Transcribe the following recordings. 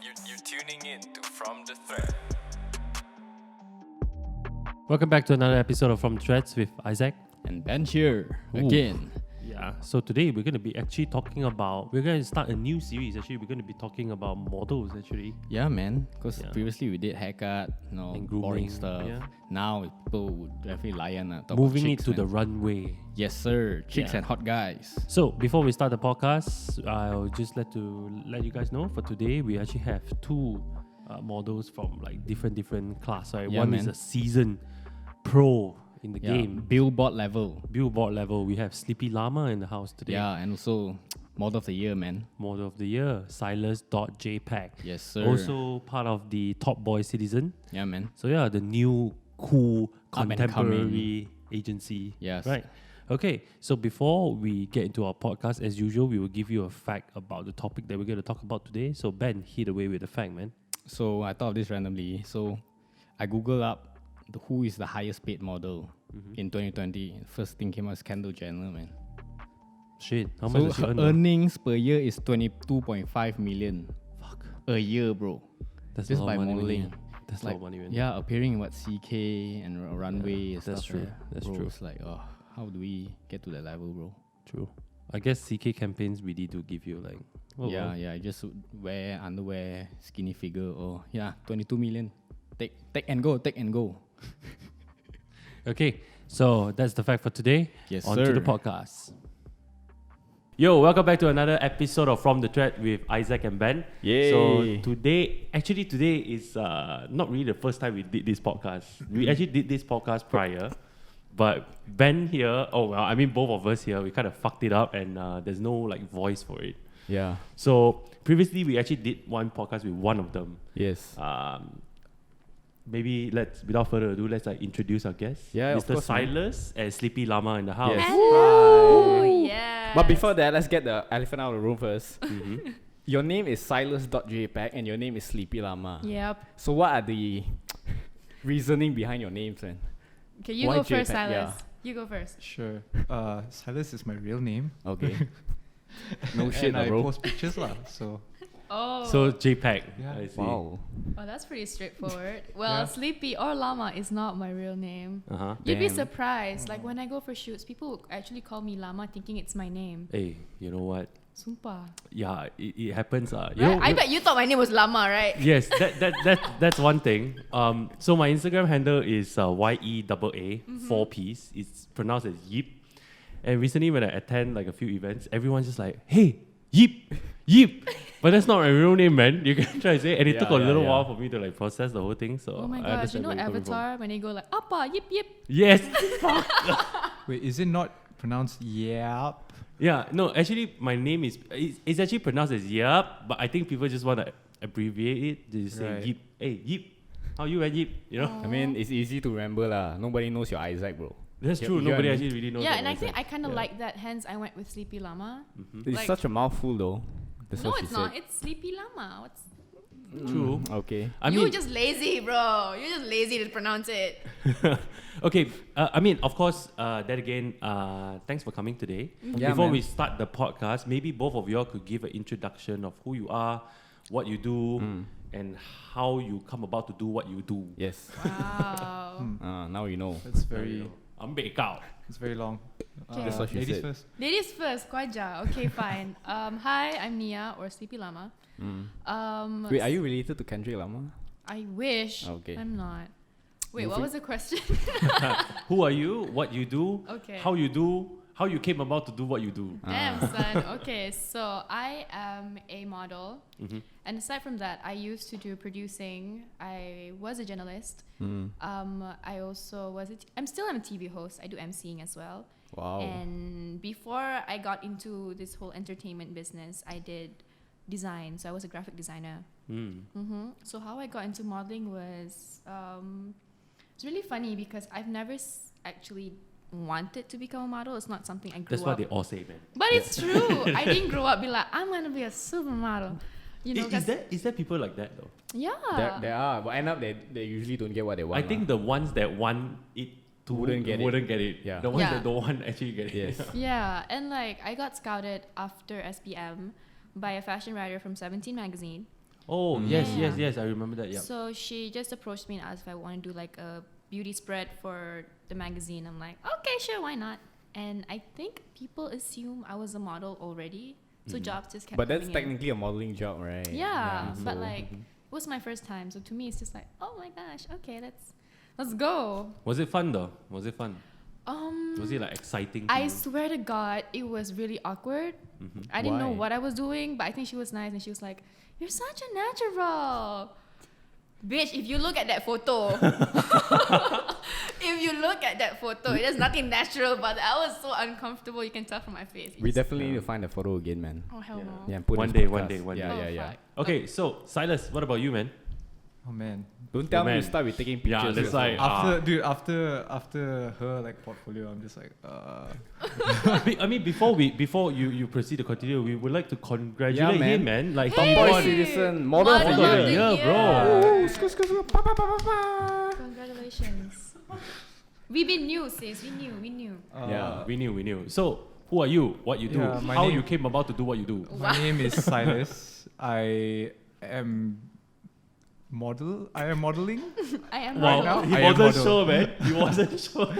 You're tuning in to From the Thread. Welcome back to another episode of From Threads with Isaac. And Ben here Ooh. again. Yeah, so today we're going to be actually talking about, we're going to start a new series. Actually, we're going to be talking about models actually. Yeah, man. Because Yeah. previously we did haircut, And boring grooming, stuff. yeah. Now people would definitely lion talk Moving about it chicks, to the man. runway. Yes, sir. Chicks Yeah. and hot guys. So before we start the podcast, I'll just let you guys know for today we actually have two models from like different class. Right? Yeah, One man. is a seasoned pro in the game, Billboard level. billboard level. We have Sleepy Llama in the house today. Yeah, and also model of the year, man. Model of the year, silas.jpeg. Yes, sir. Also part of the Top Boy Citizen. Yeah, man. So yeah, the new cool Up and contemporary agency. Yes. Right. Okay. So before we get into our podcast, as usual, we will give you a fact about the topic that we're going to talk about today. So Ben, hit away with the fact, man. So I thought of this randomly. So I Googled up who is the highest paid model in 2020. First thing came out is Kendall Jenner, man. Shit. How So much does she her earn? Now? earnings per year is 22.5 million Fuck. a year, bro. That's Just a lot by of money, modeling. man. That's a lot of money, man. Yeah, appearing in what CK and Runway and that's stuff. true. Right? That's bro, true. It's like, how do we get to that level, bro? True. I guess CK campaigns really do give you like. Oh, yeah, well. yeah. Just wear underwear, skinny figure. Oh, yeah, 22 million. Take and go. Take and go. Okay. So that's the fact for today. Yes, On sir. to the podcast. Yo, welcome back to another episode of From the Thread with Isaac and Ben. Yay. So today is not really the first time we did this podcast. We actually did this podcast prior, but Ben here, both of us here, we kind of fucked it up and there's no like voice for it. Yeah. So previously we actually did one podcast with one of them. Yes. Maybe without further ado, let's like introduce our guest. Yeah, of Mr. course, man. Silas and Sleepy Llama in the house. Yes. Hello. Yeah. But before that, let's get the elephant out of the room first. Mhm. Your name is silas.jpeg and your name is Sleepy Llama. Yep. So what are the reasoning behind your names, man? Okay, you Why go first, JPEG? Silas. Yeah. You go first. Sure. Silas is my real name. Okay. No shit, and I bro. post pictures lah. So Oh. So JPEG. Yeah. I see. Wow. Oh, that's pretty straightforward. Well, Yeah. Sleepy or Llama is not my real name. Uh-huh. You'd be Damn. surprised. Like when I go for shoots, people would actually call me Llama thinking it's my name. Hey, you know what? Sumpah. Yeah, it happens. You Right? know, I bet you thought my name was Llama, right? Yes, that's one thing. So my Instagram handle is YEAA 4 piece. It's pronounced as Yip. And recently when I attend like a few events, everyone's just like, "Hey, Yip, Yip." But that's not my real name, man. You can try to say it. And it Yeah, took a yeah, little yeah. while for me to like process the whole thing. So Oh my I gosh, you understand know where you're coming from. Avatar when they go like Appa, yip yip. Yes. wait, is it not pronounced yap? Yeah, no, actually my name is it's actually pronounced as Yap, but I think people just want to abbreviate it. They just say Right. Yip. Hey, Yip. How you at Yip? You know? I mean, it's easy to remember lah. Nobody knows your Isaac, bro. That's You- true. you get Nobody what I mean? actually really knows. Yeah, that and I myself. think I kind of Yeah. like that. Hence, I went with Sleepy Llama. It's Like- such a mouthful, though. That's No, what she it's not. said. It's Sleepy Llama. What's True. Okay. I You're mean, just lazy, bro. You're just lazy to pronounce it. okay. I mean, of course. Then again, thanks for coming today. Yeah, Before man. we start the podcast, maybe both of y'all could give an introduction of who you are, what you do, and how you come about to do what you do. Yes. Wow. Now you know. That's very It's it's very long. Okay. That's what she ladies said. first. Ladies first, Kwaja. Okay, fine. Hi, I'm Nia or Sleepy Llama. Wait, are you related to Kendrick Lamar? I wish. Okay. I'm not. Wait, what Moving- was the question? Who are you? What you do? Okay. How you do? How you came about to do what you do? Damn, son. Okay, so I am a model. Mhm. And aside from that, I used to do producing. I was a journalist. I also I'm still a TV host. I do emceeing as well. Wow. And before I got into this whole entertainment business, I did design. So I was a graphic designer. So how I got into modeling was it's really funny because I've never actually wanted to become a model. It's not something I grew That's up. what they all say, man. But it's true. I didn't grow up be like I'm gonna be a supermodel. You know, Is there people like that though? yeah. There are, but end up they usually don't get what they want. I think the ones that want it to Wouldn't get it. The Yeah. ones Yeah. that don't want actually get it. Yes. Yeah, and like I got scouted after SPM by a fashion writer from 17 magazine. Oh, yes, Yeah. yes. I remember that. Yeah. So she just approached me and asked if I want to do like a beauty spread for the magazine. I'm like, okay, sure, why not? And I think people assume I was a model already, so jobs just kept But that's coming in. technically a modeling job, right? Yeah, but so- like it was my first time, so to me it's just like, oh my gosh, okay, let's go. Was it fun though? Was it fun? Um, Was it like exciting? to I you? swear to God, it was really awkward. I didn't know Why? what I was doing, but I think she was nice, and she was like, "You're such a natural." Bitch, if you look at that photo, it is nothing natural about it. I was so uncomfortable. You can tell from my face. We definitely need to find the photo again, man. Oh hell Yeah. no. Yeah, put One in day, podcast. one day, one Yeah, day. yeah, Oh, yeah. fuck. Okay, so Silas, what about you, man? Oh man. Don't tell me you man. start with taking pictures. Yeah, that's with like your After her like portfolio, I'm just like I mean, before you proceed to continue, we would like to congratulate Yeah, man. him, man. Like phone. he Boy won. citizen, model of the Model of year. the Yeah, year. bro. Congratulations. We've been new, sis. We knew. Yeah. We knew. So, who are you? What you do? Yeah, my How name- you came about to do what you do? my name is Silas. I am modeling. I am Right model. now? He I am wasn't model. sure, man. He wasn't sure.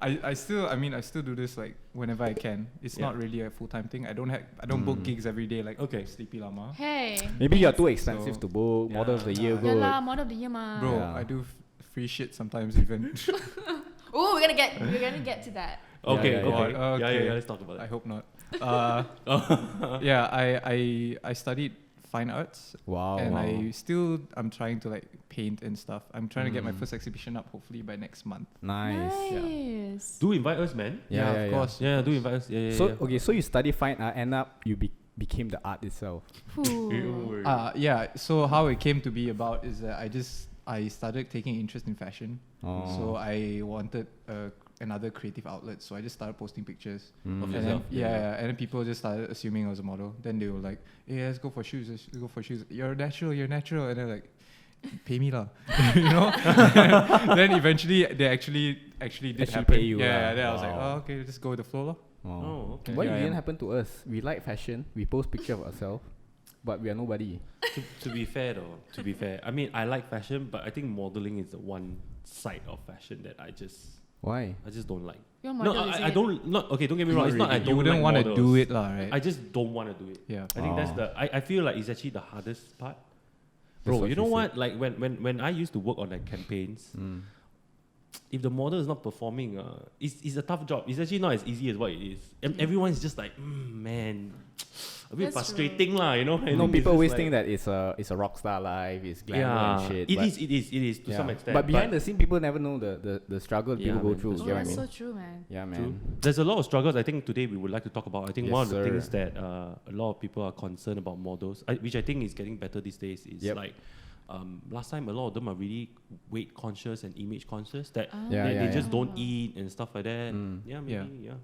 I still do this like whenever I can. It's Yeah. not really a full-time thing. I don't book gigs every day like Okay. Sleepy Lama. Hey. Maybe you're too expensive So- to book. Yeah. Model of the year, Yeah, Yeah good. lah, model of the year, ma. Bro, Yeah. I do free shit sometimes even. Oh, we're gonna get to that. Okay, yeah, okay. yeah. Yeah, Okay. let's talk about I it. hope not. Yeah, I studied fine arts Wow. and wow. I'm trying to like paint and stuff. I'm trying to get my first exhibition up hopefully by next month. Nice. Nice. Do invite us, man. Yeah, of course. Yeah, do invite us. Yeah. So okay, so you study fine art, end up you became the art itself. Ooh. Yeah, so how it came to be about is that I started taking interest in fashion. Oh. So I wanted another creative outlet. So I just started posting pictures. Of And then, yourself. yeah, and then people just started assuming I was a model. Then they were like, "Hey, let's go for shoes. Let's go for shoes. You're natural. And they're like, "Pay me lah," you know. Then eventually they actually did Actually happen. pay you yeah. lah. Then I was like, Wow. "Oh, okay, just go with the flow lah." Oh, okay. What Yeah, didn't yeah. happen to us? We like fashion. We post picture of ourselves, but we are nobody. To be fair though, I mean, I like fashion, but I think modeling is the one side of fashion that I just Why? don't like. You're No, model, is I it? don't. Not okay. Don't get me wrong. Not It's not. I really. don't You wouldn't like want to models. do it lah, right? I just don't want to do it. Yeah. I think that's Oh. the. I feel like it's actually the hardest part. That's Bro, what you she know said. what? Like when I used to work on like campaigns, if the model is not performing, it's a tough job. It's actually not as easy as what it is. And everyone's just like, man, a bit That's frustrating lah, you know. I No, think it's people just always like- think that it's a rock star life, it's glamour yeah, and shit. it but is to some extent. But behind the scene, people never know the struggle that Yeah, people go man, through. that's You Oh, get what I that's mean? so true, man. Yeah, True. man. There's a lot of struggles I think today we would like to talk about. I think Yes, one of the sir. things that a lot of people are concerned about models, which I think is getting better these days, is Yep. like last time a lot of them are really weight conscious and image conscious that Yeah, they yeah, just yeah. don't eat and stuff like that. Mm. Yeah, maybe, yeah.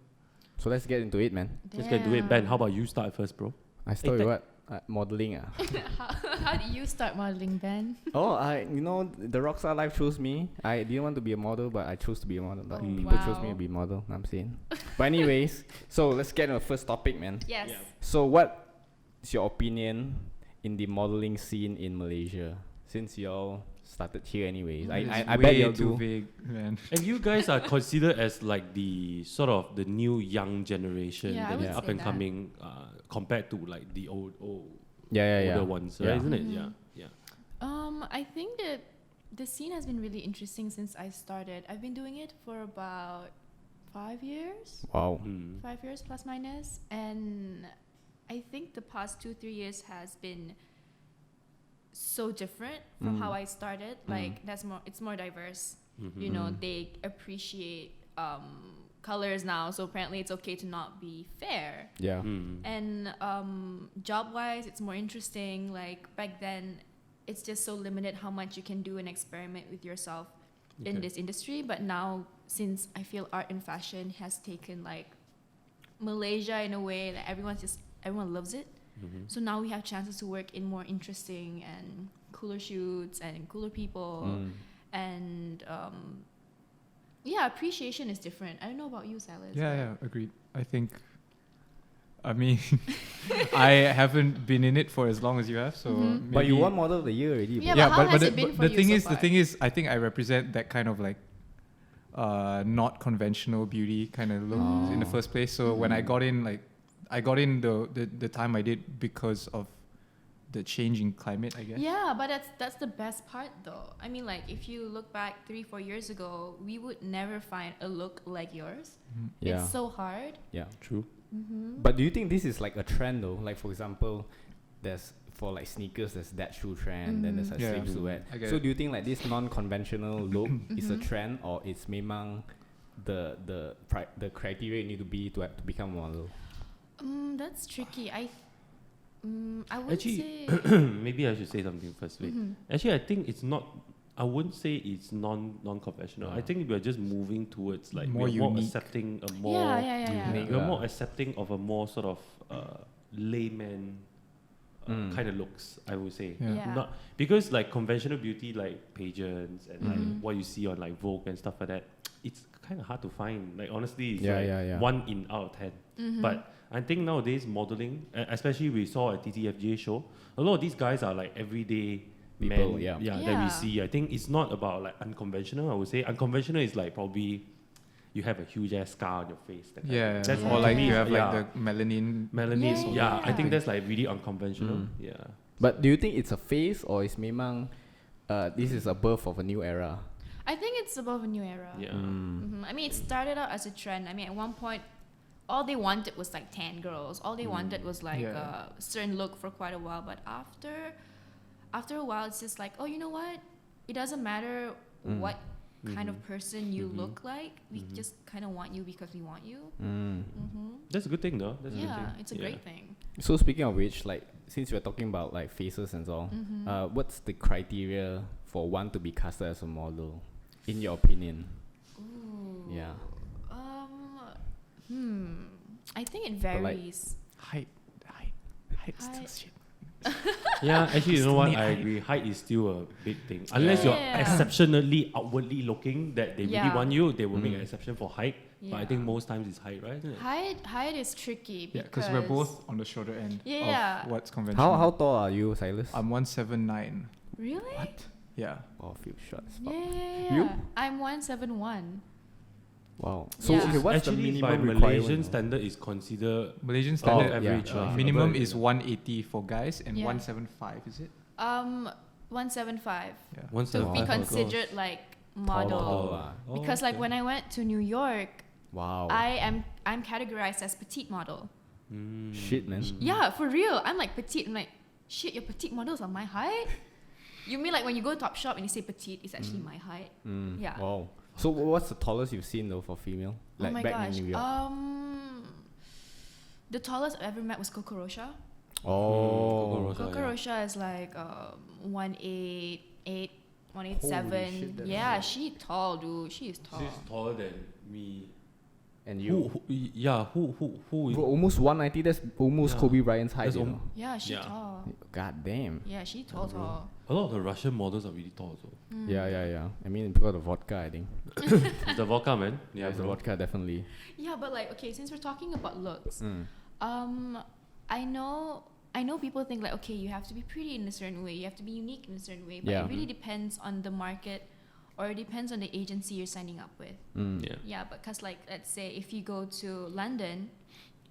So let's get into it, man. Let's get to it. Ben, how about you start first, bro? I start with that- what? Modeling. How did you start modeling, Ben? Oh, the rockstar life chose me. I didn't want to be a model, but I chose to be a model. But Oh, people chose me wow. to be a model. I'm saying. But anyways, so let's get into the first topic, man. Yes. Yeah. So what is your opinion in the modeling scene in Malaysia? Since y'all started here anyways. I bet way y'all too do. vague, man. And you guys are considered as like the sort of the new young generation Yeah, I that would is up say and that. coming compared to like the older Yeah. ones, Yeah. right? Isn't it? Mhm. Yeah. I think that the scene has been really interesting since I started. I've been doing it for about 5 years, Wow. Mm. 5 years plus minus, and I think the past 2-3 years has been so different from how I started. Like it's more diverse. Mhm. You know, they appreciate colors now, so apparently it's okay to not be fair. Yeah. Mm. And job wise, it's more interesting. Like back then, it's just so limited how much you can do and experiment with yourself in Okay. this industry. But now, since I feel art and fashion has taken like Malaysia in a way that everyone loves it. Mhm. So now we have chances to work in more interesting and cooler shoots and cooler people. Mm. And yeah, appreciation is different. I don't know about you, Silas. Yeah, but- yeah, agreed. I mean, I haven't been in it for as long as you have, so. But you maybe- won model of the year already. Yeah, bro. but how has it been for the you thing so is, far? the thing is, I think I represent that kind of like, not conventional beauty kind of look in the first place. So when I got in, like, I got in the time I did because of the changing climate, I guess. Yeah, but that's the best part though. I mean, like if you look back 3-4 years ago, we would never find a look like yours. Yeah. It's so hard. Yeah. True. But do you think this is like a trend though? Like for example, there's for like sneakers, there's that shoe trend, then there's a Yeah. slip silhouette. I get So it. do you think like this non-conventional look is a trend, or it's memang the criteria you need to be to become a model? That's tricky. I would Actually, say. maybe I should say something first. Wait. Actually, I think it's not. I wouldn't say it's non-conventional. I think we're just moving towards like More we're more unique. accepting a more. Yeah. Unique. We're more accepting of a more sort of layman kind of looks. I would say. Yeah. Yeah. Not because like conventional beauty like pageants and like what you see on like Vogue and stuff like that. It's kind of hard to find. Like honestly, it's like 1 in out of 10. But I think nowadays modeling, especially we saw at TTFJ show, a lot of these guys are like everyday People, men, yeah. that Yeah. we see. I think it's not about like unconventional. I would say unconventional is like probably you have a huge ass scar on your face. That kind of Yeah, thing. That's or to like me you is- have yeah. like the melanin. melanin. Yeah. I think that's like really unconventional. Yeah. But do you think it's a phase, or is memang this is a birth of a new era? I think it's above a new era. Yeah. I mean, it started out as a trend. I mean, at one point, all they wanted was like tan girls. All they wanted was like Yeah. a certain look for quite a while. But after a while, it's just like, oh, you know what? It doesn't matter what kind of person you look like. We just kind of want you because we want you. That's a good thing though. That's a good Yeah, thing. it's a great thing. So speaking of which, like since we're talking about like faces and so, what's the criteria for one to be casted as a model, in your opinion? Ooh. Yeah. I think it But, like, varies. Height still Height. shit. Yeah, actually, you know what? Need I height. agree. Height is still a big thing. Unless you're Yeah. exceptionally outwardly looking that they really Yeah. want you, they will make an exception for height. But I Yeah. think most times it's height, right? Isn't it? Height is tricky Yeah, because because we're both on the shorter end Yeah. of what's conventional. How tall are you, Silas? I'm 179. Really. Yeah. Oh, a few shots. Yeah. You? I'm 171. Wow. So Yeah. okay, what's the Actually, by minimum Malaysian requirement? standard is considered Malaysian above standard average. yeah. minimum above- is 180 for guys and Yeah. 175, is it? 175 Yeah. One to be 75 for girls. considered like model. Tall, ah. Oh, Because like okay. when I went to New York, Wow. I'm categorized as petite model. Shit, man. Yeah, for real. I'm like petite. I'm like, shit, your petite models are my height? You mean like when you go to Top Shop and you say petite, it's actually my height? Yeah. Wow. So what's the tallest you've seen though for female? Like oh my back gosh. in New York. The tallest I've ever met was Coco Rocha. Oh. Coco Rocha is like 188, 187. Holy shit, that's Yeah, tall. she tall, dude. She is tall. She's taller than me. And you? Who is Bro, almost 190. That's almost Yeah. Kobe Bryant's height. That's You al- know? Yeah, she Yeah. tall. God damn. Yeah, she tall. a lot of the Russian models are really tall also. Yeah. I mean, because of vodka, I think. It's the vodka, man. Yeah, the bro. vodka definitely. Yeah, but like, okay, since we're talking about looks, Mm. I know people think like, okay, you have to be pretty in a certain way, you have to be unique in a certain way, but Yeah. it really depends on the market, or it depends on the agency you're signing up with. Mm. Yeah. Yeah, because like, let's say if you go to London,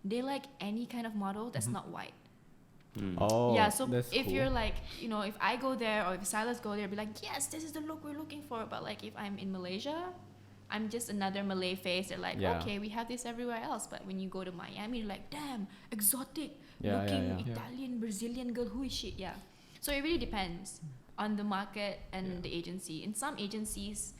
they like any kind of model that's not white. Oh. Yeah, so that's if cool. you're like, you know, if I go there or if Silas go there, be like, yes, this is the look we're looking for. But like, if I'm in Malaysia, I'm just another Malay face. They're like, Yeah. okay, we have this everywhere else. But when you go to Miami, you're like, damn, exotic Yeah, looking yeah. Italian, Brazilian girl. Who is she? Yeah. So it really depends on the market and the agency. In some agencies,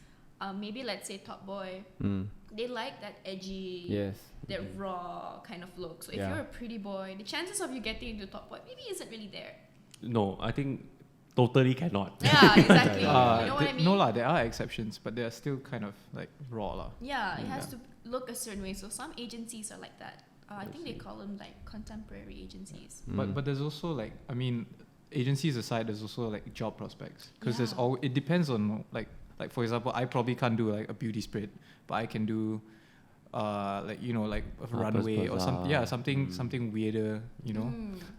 maybe let's say Top Boy, Mm. they like that edgy, Yes. that raw kind of look. So if Yeah. you're a pretty boy, the chances of you getting into Top Boy maybe isn't really there. No, I think totally cannot. Yeah, exactly. You know what I mean? No lah, there are exceptions, but they are still kind of like raw lah. Yeah, it has Yeah. to look a certain way. So some agencies are like that. I think they call them like contemporary agencies. Mm. But there's also like, I mean, agencies aside, there's also like job prospects because there's Yeah. all, it depends on like for example, I probably can't do like a beauty spread, but I can do like like a Harper's runway or something. Yeah, Bazaar. something weirder.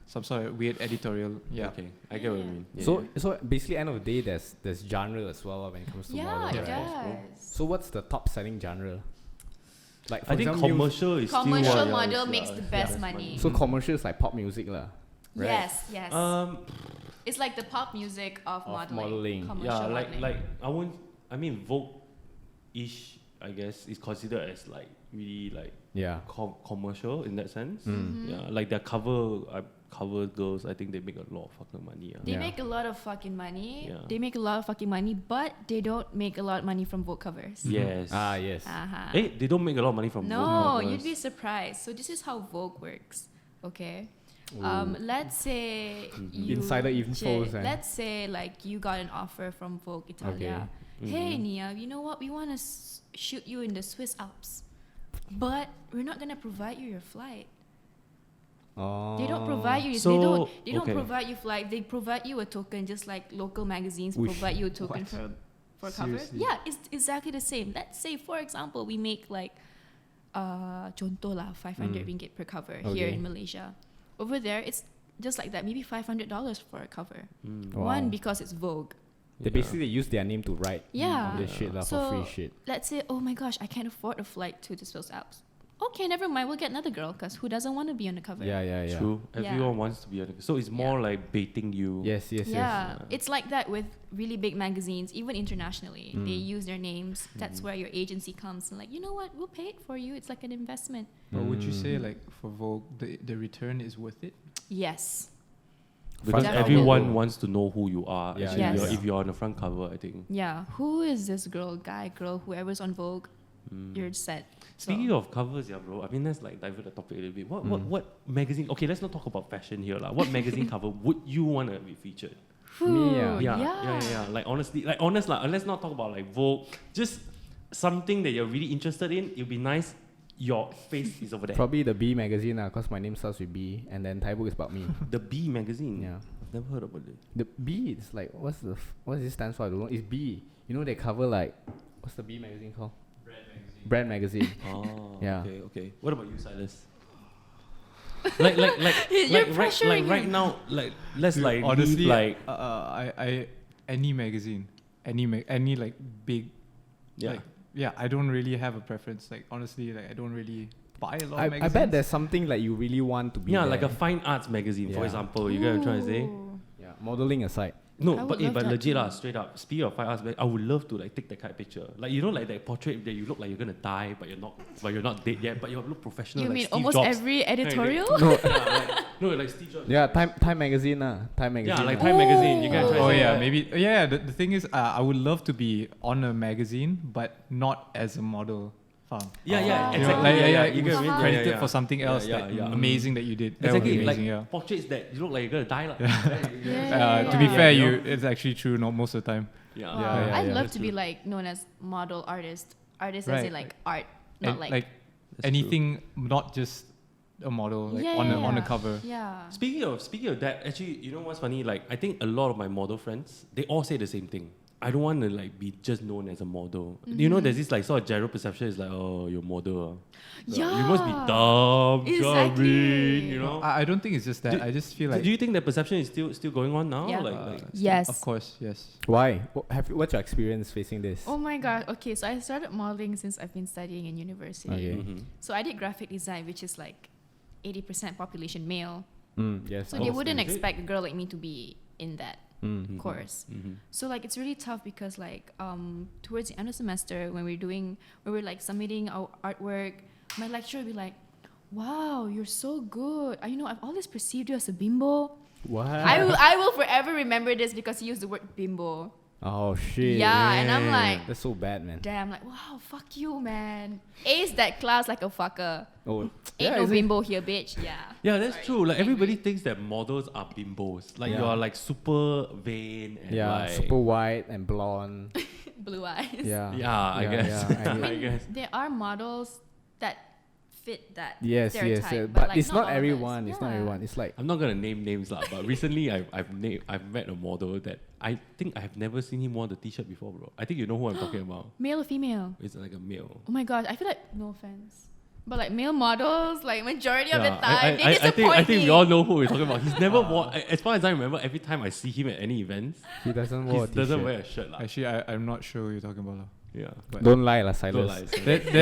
Some sort of weird editorial. Yeah. Okay, I get what you mean. Yeah, So basically, end of the day, there's genre as well when it comes to Yeah, models, it right? does. So what's the top selling genre? Like for I think example, commercial is Commercial still model makes the best money. So commercial is like pop music lah. Right? Yes, yes. Um, It's like the pop music of Of modeling. modeling. Commercial yeah, modeling. I mean Vogue-ish, I guess, is considered as like really like Yeah. commercial in that sense. Mm-hmm. Yeah, like their cover girls, I think they make a lot of fucking money. They Yeah. make a lot of fucking money. Yeah. They make a lot of fucking money, but they don't make a lot of money from Vogue covers. Yes. Ah, yes. Uh-huh. They don't make a lot of money from Vogue No, covers. you'd be surprised. So this is how Vogue works. Okay. Let's say you Insider infos and- let's say like you got an offer from Vogue Italia. Hey Nia, you know what? We want to shoot you in the Swiss Alps, but we're not gonna provide you your flight. Oh. They don't provide you. So, they don't okay. provide you flight. They provide you a token, just like local magazines Which- provide you a token what? for covers. Seriously? Yeah, it's exactly the same. Let's say, for example, we make like contoh lah, 500 ringgit per cover here Okay. in Malaysia. Over there, it's just like that, maybe $500 for a cover. Wow. One, because it's Vogue. They basically use their name to write Yeah. this shit lah, So for free shit. let's say, oh my gosh, I can't afford a flight to the Swiss Alps. Okay, never mind. We'll get another girl, because who doesn't want to be on the cover? Yeah. True. Yeah. Everyone wants to be on it. So it's more like baiting you. Yes. Yeah, it's like that with really big magazines, even internationally. They use their names. That's where your agency comes and like, you know what, we'll pay it for you. It's like an investment. But would you say like for Vogue, the return is worth it? Yes. Because Definitely. everyone wants to know who you are. Yeah, Actually, Yes. if you're on the front cover, I think. Yeah. Who is this girl, guy, girl, whoever's on Vogue? You're set. Speaking of covers, yeah, bro. I mean, let's like divert the topic a little bit. What magazine? Okay, let's not talk about fashion here, lah. What magazine cover would you want to be featured? Me, Ooh, Yeah. Like honestly, like honest, lah. Let's not talk about like Vogue. Just something that you're really interested in. It'll be nice. Your face is over there. Probably the B magazine cause my name starts with B, and then Thai book is about me. The B magazine. Yeah. I've never heard about it. The B is like what does it stand for? I don't know. It's B. You know they cover like what's the B magazine called? Brand magazine. Oh. Yeah. Okay. What about you, Silas? You're pressuring right him. now, like let's Dude, like honestly, leave, like I any magazine, any like big, yeah. like I don't really have a preference. Like honestly, like I don't really buy a lot of I magazines. bet there's something like you really want to be. Yeah, there. like a fine arts magazine, for Yeah. example. You get what I'm trying to say? Ooh. Yeah, modeling aside. No, I but would love that legit too. lah, straight up. Speaking of fine arts, I would love to like take that kind of picture. Like you know, like that portrait that you look like you're gonna die, but you're not dead yet, but you look professional. You like mean Steve almost Jobs. every editorial? No, like Steve Jobs. Yeah, Time magazine Time magazine. Yeah, like lah. Time magazine. You get what I'm Oh trying to say? yeah, maybe. Yeah, the thing is, I would love to be on a magazine, but not as a model. Faham? Yeah, You know, exactly. like, yeah, you get get what I mean? credited Yeah, yeah. for something else. Yeah, that yeah. amazing that you did. That would be Exactly, like amazing, yeah. portraits that you look like you're gonna die. Like. To be Yeah. fair, You know? it's actually true. Not most of the time. Yeah. Wow. Yeah, I'd yeah, love that's to be true. like known as model artist. Artist as Right. in like art, not And, like, like That's anything, not just a model, like yeah, on a yeah. cover. Yeah. Speaking of that, actually, you know what's funny? Like, I think a lot of my model friends, they all say the same thing. I don't want to like be just known as a model. You know, there's this like sort of general perception is like, oh, you're a model. Yeah. You must be dumb. Exactly. You know. I don't think it's just that. Do- I just feel So like. do you think that perception is still going on now? Yeah. Like Yes. Of course, yes. Why? What's your experience facing this? Oh my god. Okay, so I started modeling since I've been studying in university. Okay. mhm. So I did graphic design, which is like 80% population male. Yes. So they Oh, wouldn't is it? expect a girl like me to be in that Mm. course. Mhm. So like it's really tough because like towards the end of semester when we're like submitting our artwork, my lecturer would be like, "Wow, you're so good. You know, I've always perceived you as a bimbo." What? I will forever remember this because he used the word bimbo. Oh shit. Yeah, and I'm like, That's so bad, man. damn, like wow, fuck you, man. Ace that class like a fucker. Oh. Ain't no is it? bimbo here, bitch. Yeah. Yeah, that's Sorry. true. Like Angry. everybody thinks that models are bimbos. Like Yeah. you are like super vain and Yeah, like super white and blonde. Blue eyes. Yeah. Yeah, I guess. Yeah, I guess. There are models that fit that Yes, stereotype. yes. But like, it's not all of us. everyone. It's not Yeah. everyone. It's like I'm not gonna name names lah, but recently I've met a model that I think I've never seen him wear the t-shirt before, bro. I think you know who I'm talking about. Male or female? It's like a male. Oh my gosh, I feel like, no offense, but like male models, like majority of the Yeah, time, they I disappoint think me. we all know who we're talking about. He's never worn. As far as I remember, every time I see him at any events, he doesn't he wear a doesn't t-shirt. wear a shirt lah. Actually, I'm not sure what you're talking about. Yeah. But Don't lie, lah, Don't Silas. lie,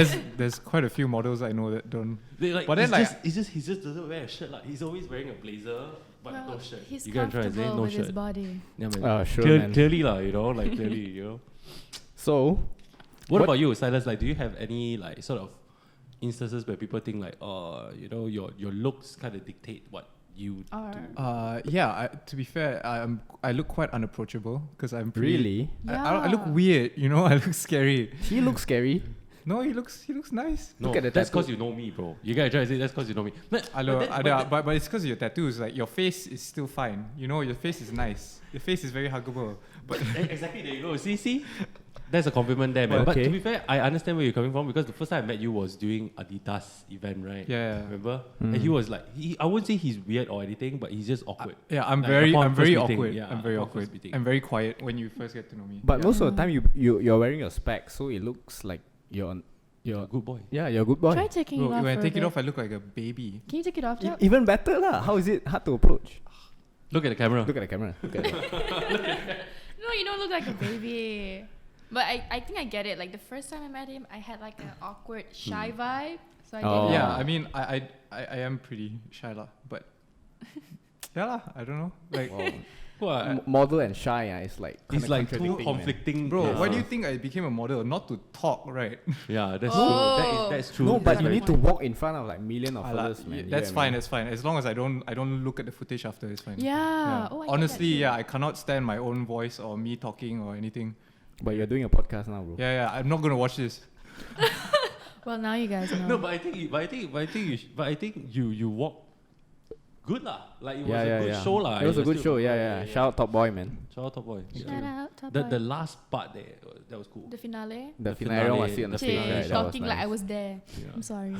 so- there's quite a few models I know that don't. They, like, But then, he just doesn't wear a shirt like. He's always wearing a blazer but Well, no shirt. He's You get what I'm trying to say? comfortable No with his shirt. body. Yeah, man. Oh, sure, man. Clearly lah, you know, like clearly, you know. So, What about you, Silas? Like, do you have any like sort of instances where people think like, oh, you know, your looks kind of dictate what you Or- do? Yeah. To be fair, I look quite unapproachable because I'm pretty, really? I look Yeah. weird. You know, I look scary. He looks scary. No, he looks nice. No, Look at the that's tattoo. because you know me, bro. You gotta try to say that's because you know me. But, But it's because of your tattoos. Like your face is still fine. You know, your face is nice. Your face is very huggable. But exactly, there you go. See? That's a compliment there, man. But But okay. to be fair, I understand where you're coming from because the first time I met you was during Adidas event, right? Yeah. Remember? And he was like, I wouldn't say he's weird or anything, but he's just awkward. Yeah, I'm Like, very upon first meeting, awkward. yeah, I'm very upon awkward. first meeting. I'm very quiet when you first get to know me. But Yeah. most of the time, you're wearing your specs, so it looks like you're You're a good boy. yeah, you're a good boy. Try taking Bro, it off. when I for a take it bit. off, I look like a baby. Can you take it off, Jack? Even better lah. How is it hard to approach? Look at the camera. Look at the camera. Look at it. No, you don't look like a baby. But I think I get it. Like the first time I met him, I had like an awkward, shy vibe. So I Oh. didn't. Yeah, I mean, I am pretty shy lah, but yeah lah, I don't know. Like, Wow. What? Model and shy, it's like It's kinda like two contradicting, man. conflicting. bro, yeah. why do you think I became a model? Not to talk, right? Yeah, that's Oh. true. That's true. No, That's but you very need to walk in front of like million of others, man. You That's get what I fine. mean? That's fine. As long as I don't look at the footage after, it's fine. Yeah. Oh, I get Honestly, that too. yeah, I cannot stand my own voice or me talking or anything. But you're doing a podcast now, bro. Yeah, I'm not gonna watch this. Well, now you guys know. No, but I think you walk good lah. Like it was a good show lah. It was a You're good still- show. Yeah. Shout out Top Boy, man. Shout out Top Boy. Shout Yeah. out, Top The Boy. the last part there, that was cool. The finale. The The finale, everyone was finale, sitting on the the stage, finale. right? That was Talking like I nice. was there. Yeah. I'm sorry.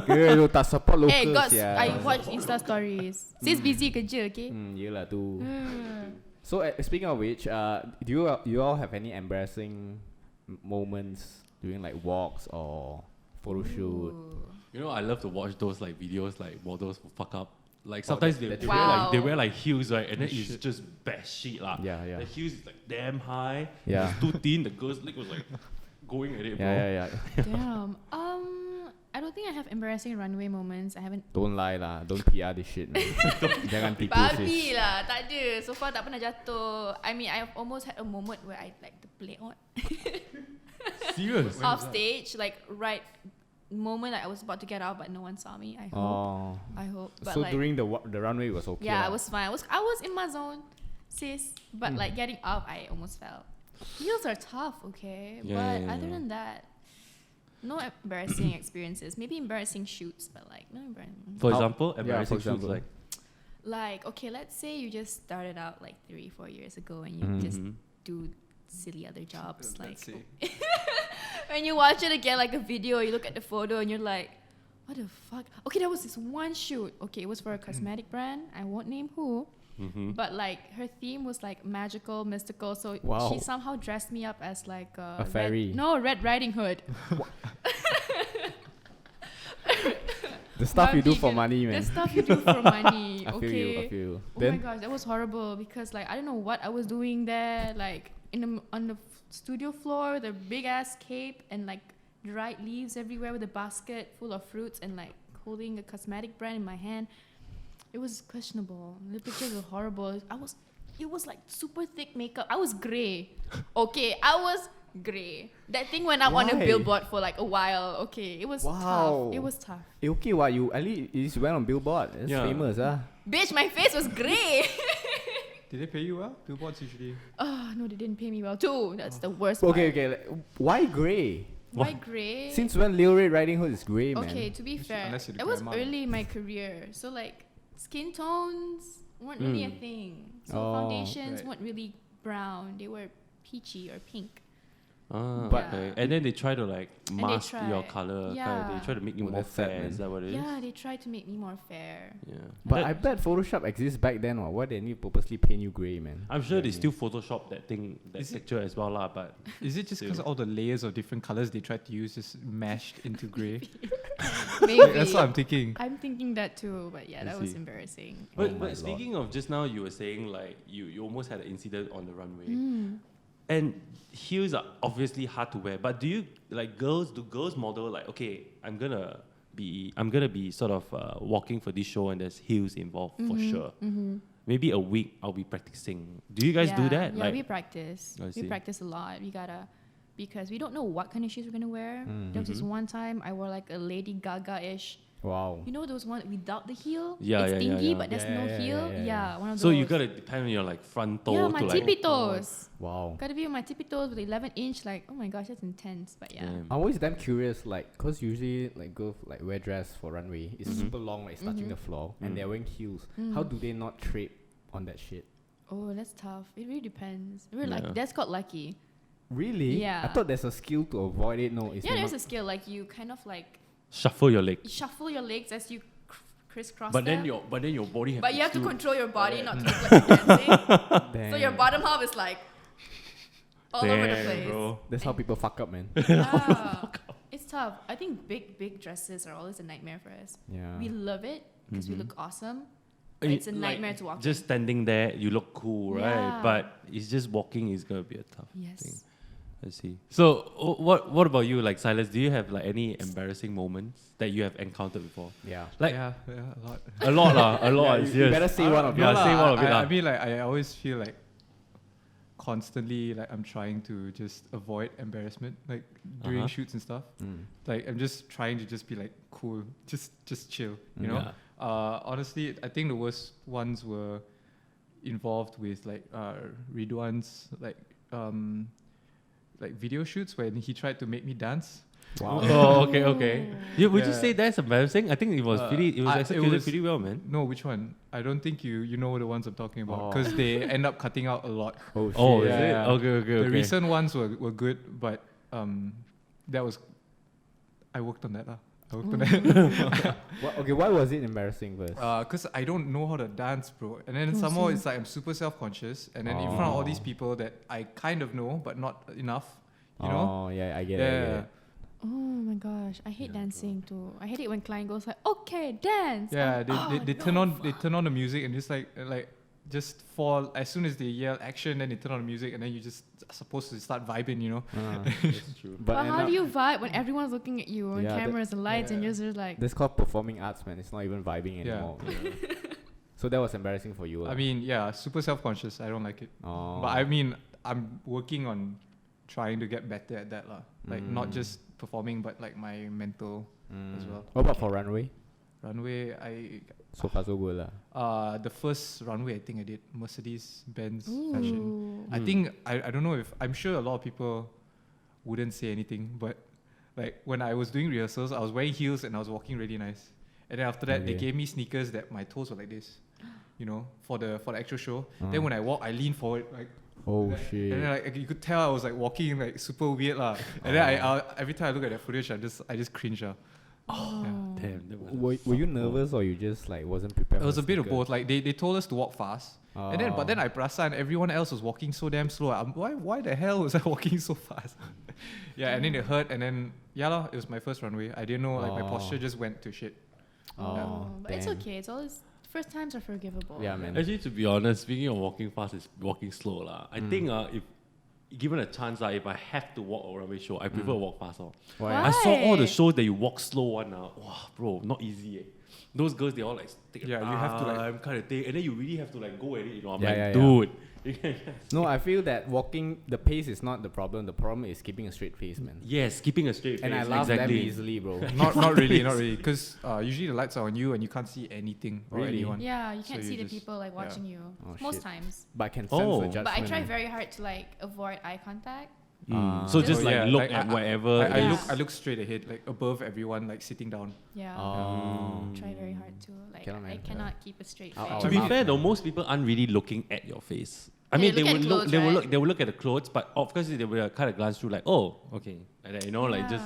Girl, you tak support locals, Hey, God, yeah. I watch Insta stories. Sis busy kerja, okay? Yelah tu. Hmm. So speaking of which, do you all have any embarrassing moments during like walks or photo shoot? Ooh. You know, I love to watch those like videos like models who fuck up. Like Oh, sometimes that- they that's wear like Wow. they wear like heels, right? And then it's Shit. just bad shit lah. Yeah. The heels is like damn high. Yeah. It's too thin. The girl's leg was like going at it, bro. Yeah. Damn. I don't think I have embarrassing runway moments. I haven't. Don't lie lah. Don't PR this shit, man. Jangan tipu Babi sis. lah, tak ada. So far tak pernah jatuh. I mean, I almost had a moment where I like to play on Serious. off stage, like right moment like I was about to get out, but no one saw me. I hope. Oh. I hope. But So like, during the runway it was okay. yeah, lah. I was fine. I was in my zone, sis. But like getting up, I almost fell. Heels are tough, okay. Yeah, but yeah, other yeah. than that, no embarrassing experiences. Maybe embarrassing shoots, but like no embarrassing. For How- example, yeah, embarrassing for shoots example. like Like, okay, let's say you just started out like 3-4 years ago and you Mhm. just Mhm. do silly other jobs. Like Let's see. when you watch it again, like a video, you look at the photo and you're like, what the fuck? Okay, there was this one shoot. Okay, it was for a cosmetic brand. I won't name who. Mhm. But like her theme was like magical, mystical. So Wow. she somehow dressed me up as like A fairy. Red Riding Hood. The stuff you do for Vegan. money, man. The stuff you do for money. I feel Okay. you. I feel you. Oh my gosh, that was horrible because like I don't know what I was doing there. Like on the studio floor, the big ass cape and like dried leaves everywhere with a basket full of fruits and like holding a cosmetic brand in my hand. It was questionable. The pictures were horrible. It was like super thick makeup. I was grey. Okay, I was grey. That thing went up on a Why? billboard for like a while. Okay, it was Wow. tough. It was tough. Okay, what you at least you just went on Billboard. It's Yeah. famous, Bitch, my face was grey. Did they pay you well? Billboards usually. Oh no, they didn't pay me well too. That's the worst Okay, part. okay. Like, why grey? Why grey? Since when Lil Red Riding Hood is grey, man? Okay, to be fair, unless you're the it was grandma. early in my career, so like skin tones weren't really a Mm. thing. So Oh, foundations right. weren't really brown; they were peachy or pink. But- Okay. And then they try to like they mask your try. color. Yeah. They try to make you Oh, more that's sad, fair. man. Is that what it is? Yeah, they try to make me more fair. Yeah. But That- I bet Photoshop exists back then, or why they need to purposely paint you grey, man? I'm sure Yeah, they I mean- still Photoshop that thing, that Is it- picture as well, lah. But Is it just because Still. all the layers of different colors they tried to use just mashed into grey? Maybe. That's what I'm thinking. I'm thinking that too, but yeah, I that was see. embarrassing. Oh but, my but lord. speaking of just now, you were saying like you almost had an incident on the runway, Mm. and heels are obviously hard to wear. But do you like girls? Do girls model like, okay, I'm gonna be sort of walking for this show, and there's heels involved for sure. Mm-hmm. Maybe a week I'll be practicing. Do you guys do that? Yeah, like, we practice. I We see. practice a lot. Because we don't know what kind of shoes we're gonna wear. There was this one time I wore like a Lady Gaga-ish. Wow. You know those ones without the heel? Yeah, it's yeah, yeah, dingy, yeah. but there's Yeah, no yeah, heel. yeah, Yeah, yeah. one of those. so you gotta depend on your like front toe yeah, to my like. tippy toes. Wow. Gotta be on my tippy toes with 11-inch. Like, oh my gosh, that's intense. But yeah. Damn. I'm always damn curious, like, cause usually like girls like wear dress for runway. It's super long, like it's touching the floor, and they're wearing heels. How do they not trip on that shit? Oh, that's tough. It really depends. We're Yeah. like that's called lucky. Really? Yeah. I thought there's a skill to avoid it. No, it's Yeah, there's not. a skill. Like you kind of like Shuffle your leg. shuffle your legs as you crisscross But then them. your body. But you have to still- control your body not to look like you're dancing. So your Damn. bottom half is like all over the Damn, place. bro. That's how people fuck up, man. Yeah. It's tough. I think big dresses are always a nightmare for us. Yeah. We love it because we look awesome. Uh, It's a like, nightmare to walk Just standing there, you look cool, right? Yeah. But it's just walking is gonna be a tough in. Yes. thing. I see. So what about you, like Silas? Do you have like any embarrassing moments that you have encountered before? Yeah. Like yeah, a lot. a lot, lah, a lot. Yeah, you serious. better say one of Yeah, it. say one of it, I lah. mean, like, I always feel like constantly, like, I'm trying to just avoid embarrassment, like, during Uh-huh. shoots and stuff. Mm. Like, I'm just trying to just be, like, cool, just chill, you know? Yeah. Honestly, I think the worst ones were involved with, like, Ridwan's, like video shoots when he tried to make me dance. Wow. Oh, okay. Yeah, would you Yeah. say that's embarrassing? I think it was It executed was- pretty well, man. No, which one? I don't think you know the ones I'm talking about Oh. because they end up cutting out a lot. Oh shit. Oh, is Yeah, it? yeah. Okay. The recent ones were good, but that was I worked on that lah. I worked on that Okay, why was it embarrassing first? because I don't know how to dance, bro. And then some more, it's like I'm super self-conscious, and then in front of all these people that I kind of know but not enough, you know. Oh yeah, I get it. I get Yeah. it. Oh my gosh, I hate dancing too. I hate it when client goes like, "Okay, dance." Yeah, I'm, they turn on the music and just fall as soon as they yell action, then they turn on the music and then you just are supposed to start vibing, you know. That's true. But But end how up- do you vibe when everyone's looking at you on Yeah, cameras and lights and yeah. you're just like, That's called performing arts, man. It's not even vibing Yeah. anymore. you know. So that was embarrassing for you. I mean, yeah, super self-conscious. I don't like it. oh. But I mean, I'm working on trying to get better at that lah. Like not just performing, but like my mental as well. What about for runway? Runway, I So far so good lah. the first runway I think I did Mercedes Benz fashion. ooh. I think I don't know if I'm sure a lot of people wouldn't say anything, but like when I was doing rehearsals, I was wearing heels and I was walking really nice. And then after that, they Okay. gave me sneakers that my toes were like this, you know, for the actual show. Then when I walk, I lean forward like. Oh And shit. then like you could tell I was like walking like super weird lah. And then I every time I look at that footage, I just cringe lah. Oh. Damn. That was Were you nervous or you just like wasn't prepared? It for was the a bit of sneakers? both. Like they told us to walk fast, and then but then I perasan everyone else was walking so damn slow. Why the hell was I walking so fast? Yeah, and then it hurt, and then yeah lah, it was my first runway. I didn't know like my posture just went to shit. Oh, But it's damn. okay. It's always first times are forgivable. Yeah, man. Actually, to be honest, speaking of walking fast is walking slow lah. I think if given a chance if I have to walk a runway show, I prefer walk fast. Why? I saw all the Why? shows that you walk slow one. Wow, bro, not easy. Those girls, they all like take Yeah, you have to, like- time kind of thing, and then you really have to like go at it. You know, I'm Yeah, like, yeah, yeah. dude. You can No, I feel that walking the pace is not the problem. The problem is keeping a straight face, man. yes, keeping a straight face. And I laugh exactly. them easily, bro. not really, because usually the lights are on you and you can't see anything or Really? anyone. Yeah, you So can't you see the just- people like yeah. watching you Oh, most shit. times. But I can sense Oh. the But judgment. But I try man. very hard to like avoid eye contact. So just Oh, like yeah, look like, at I- whatever. I Yeah. look straight ahead, like above everyone, like sitting down. Yeah. Oh. Try very hard to like Cannot, I man. cannot keep a straight I'll- face. I'll To be laugh, fair, though, man. most people aren't really looking at your face. I Yeah, mean, they they look will at look, clothes, they will right? look, they will look at the clothes, but of course they will kind of glance through like, oh, okay, like that, like just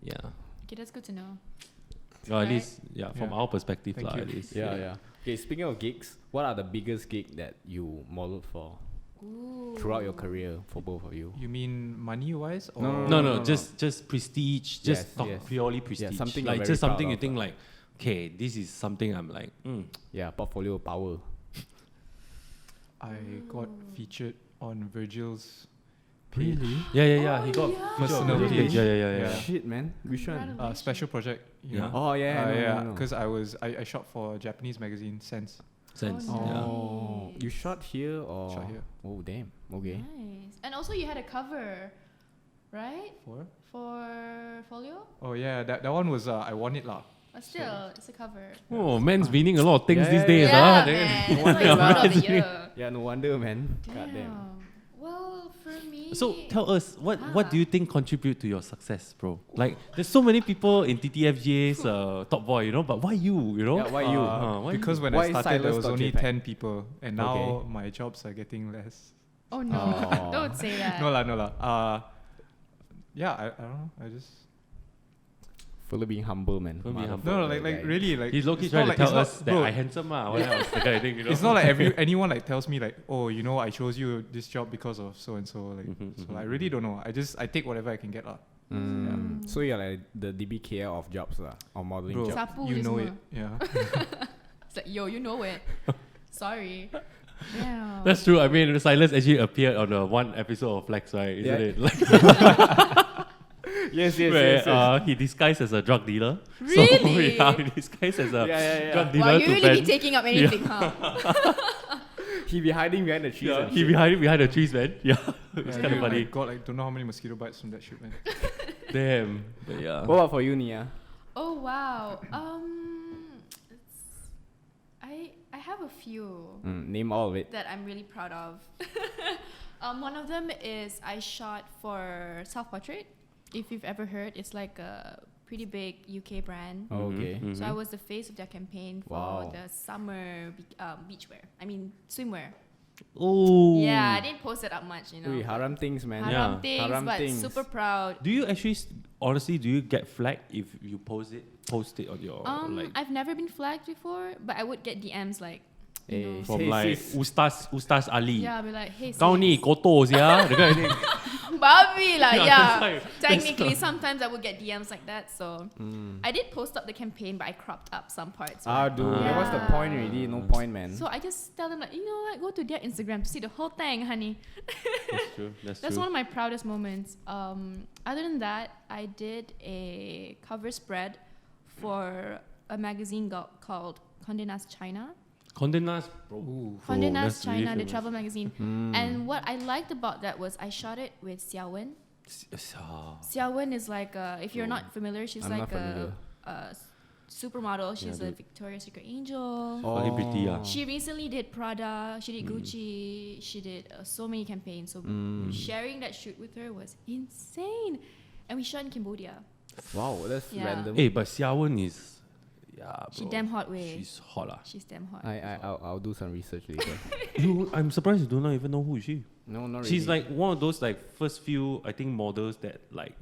yeah. Okay, that's good to know. Or at Right. least from Yeah. our perspective, Thank lah, you. at least. Yeah. Okay, speaking of gigs, what are the biggest gig that you modeled for Ooh. throughout your career for both of you? You mean money wise? Or No, just prestige, just Yes, talk yes. purely prestige. something you're like very just something proud you of, think like, okay, this is something I'm like, Yeah, portfolio power. I got featured on Virgil's really? Yeah. He got yeah. Personal page. page. Yeah. Yeah. Shit, man. Which one? Congratulations. special project. You Yeah. know? Oh, yeah. yeah, no. because I shot for a Japanese magazine, Sense. Sense. Oh, Yeah. Oh, you shot here or? Shot here. Oh, damn. Okay. Nice. And also you had a cover, right? For Folio? Oh yeah, that one was I won it lah. But still, it's a cover. Oh, man's winning a lot of things Yeah, these yeah, days. Yeah, Then- man. No That's why it's wonder, Model of the Year. Yeah, no wonder, man. God damn. Damn. Well, for me. So tell us, what do Ah. you think contribute to your success, bro? Like, there's so many people in TTFGA's Top Boy, but why you, Yeah, why you? why Because when Why I started there was only silas.jpeg? 10 people, and now Okay. my jobs are getting less. Oh no! Oh. Don't say that. No lah. Yeah, I don't know. I just Fully being humble, man. Fully being Motherfucker, humble. no, like guy. really like He's low-key it's trying not to like- tell it's us not- that bro, I handsome, what else, the kind of thing, It's not like anyone like tells me like, oh, I chose you this job because of so and so. Like, so I really don't know. I take whatever I can get lah. So you're like the DBKL of jobs lah, or modeling Bro, jobs. Sapu you is know more. it. Yeah. It's like, yo, you know it. Sorry. Yeah. That's true. I mean, Silas actually appeared on one episode of Flex, right? Isn't Yeah. it? Like, Yes, where he disguised as a drug dealer. Really? So, yeah, he disguised as a Yeah. drug dealer Wow, you to really Ben. be taking up anything, huh? He be hiding behind the trees. Yeah, and he shit. be hiding behind the trees, man. Yeah, it's Yeah, kind of dude, I funny. got like don't know how many mosquito bites from that shoot, man. Damn. But yeah. What about for you, Nia? Oh wow. I have a few Name all of it. that I'm really proud of. One of them is I shot for Self Portrait. If you've ever heard, it's like a pretty big UK brand. Okay. So I was the face of their campaign for Wow. the summer beachwear. I mean swimwear. Oh. Yeah, I didn't post it up much, Wait, haram things, man. Haram Yeah. things, Haram but things. super proud. Do you actually, honestly, do you get flagged if you post it on your like I've never been flagged before, but I would get DMs like, you know, from Hey, like sis. Ustaz Ali? yeah, I'll be like, hey, Kau ni sis. kotor sia. That kind of thing. Babi lah, Yeah, yeah. that's like- Technically, sometimes I would get DMs like that. So I did post up the campaign, but I cropped up some parts. Ah, right? dude. Then what's the point already? No point, man. So I just tell them like, you know what, go to their Instagram to see the whole thing, honey. That's true. That's That's true. one of my proudest moments. Other than that, I did a cover spread for a magazine called Condé Nast China. Condé Nast, bro. Condé that's Nast really China, the famous. travel magazine. And what I liked about that was I shot it with Xiao Wen. Xiao Wen is like, if you're not familiar, she's I'm like not familiar. a supermodel. She's a dude. Victoria's Secret angel. Fucking pretty, yeah. She recently did Prada. She did Gucci. She did so many campaigns. So sharing that shoot with her was insane. And we shot in Cambodia. Wow, that's Yeah. random. Hey, but Xiaowen is, yeah, She bro. damn hot way. She's hot lah. She's damn hot. I'll do some research later. I'm surprised you do not even know who is she. No, not really. She's like one of those like first few I think models that like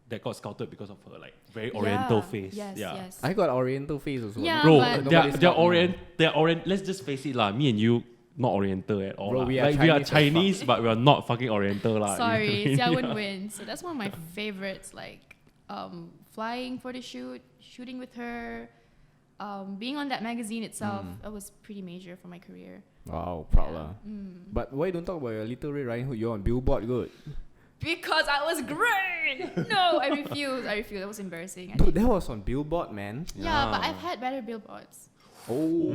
that got scouted because of her like very oriental Yeah. face. Yes, yeah. yes. I got Oriental face also. Yeah, Bro, but- they're orient. Let's just face it lah. Me and you not oriental at all. Bro, lah. we are like, we are Chinese as Chinese, but we are not fucking oriental lah. Sorry, You know Xiao what I Wen mean? wins. So that's one of my favorites. Like flying for the shooting with her, being on that magazine itself. That was pretty major for my career. Wow, proud Yeah. lah. But why don't talk about your Little Red Riding Hood? You're on Billboard, good. Because I was great. No, I refuse. That was embarrassing. I Dude, didn't- that was on Billboard, man. yeah, but I've had better billboards. Oh.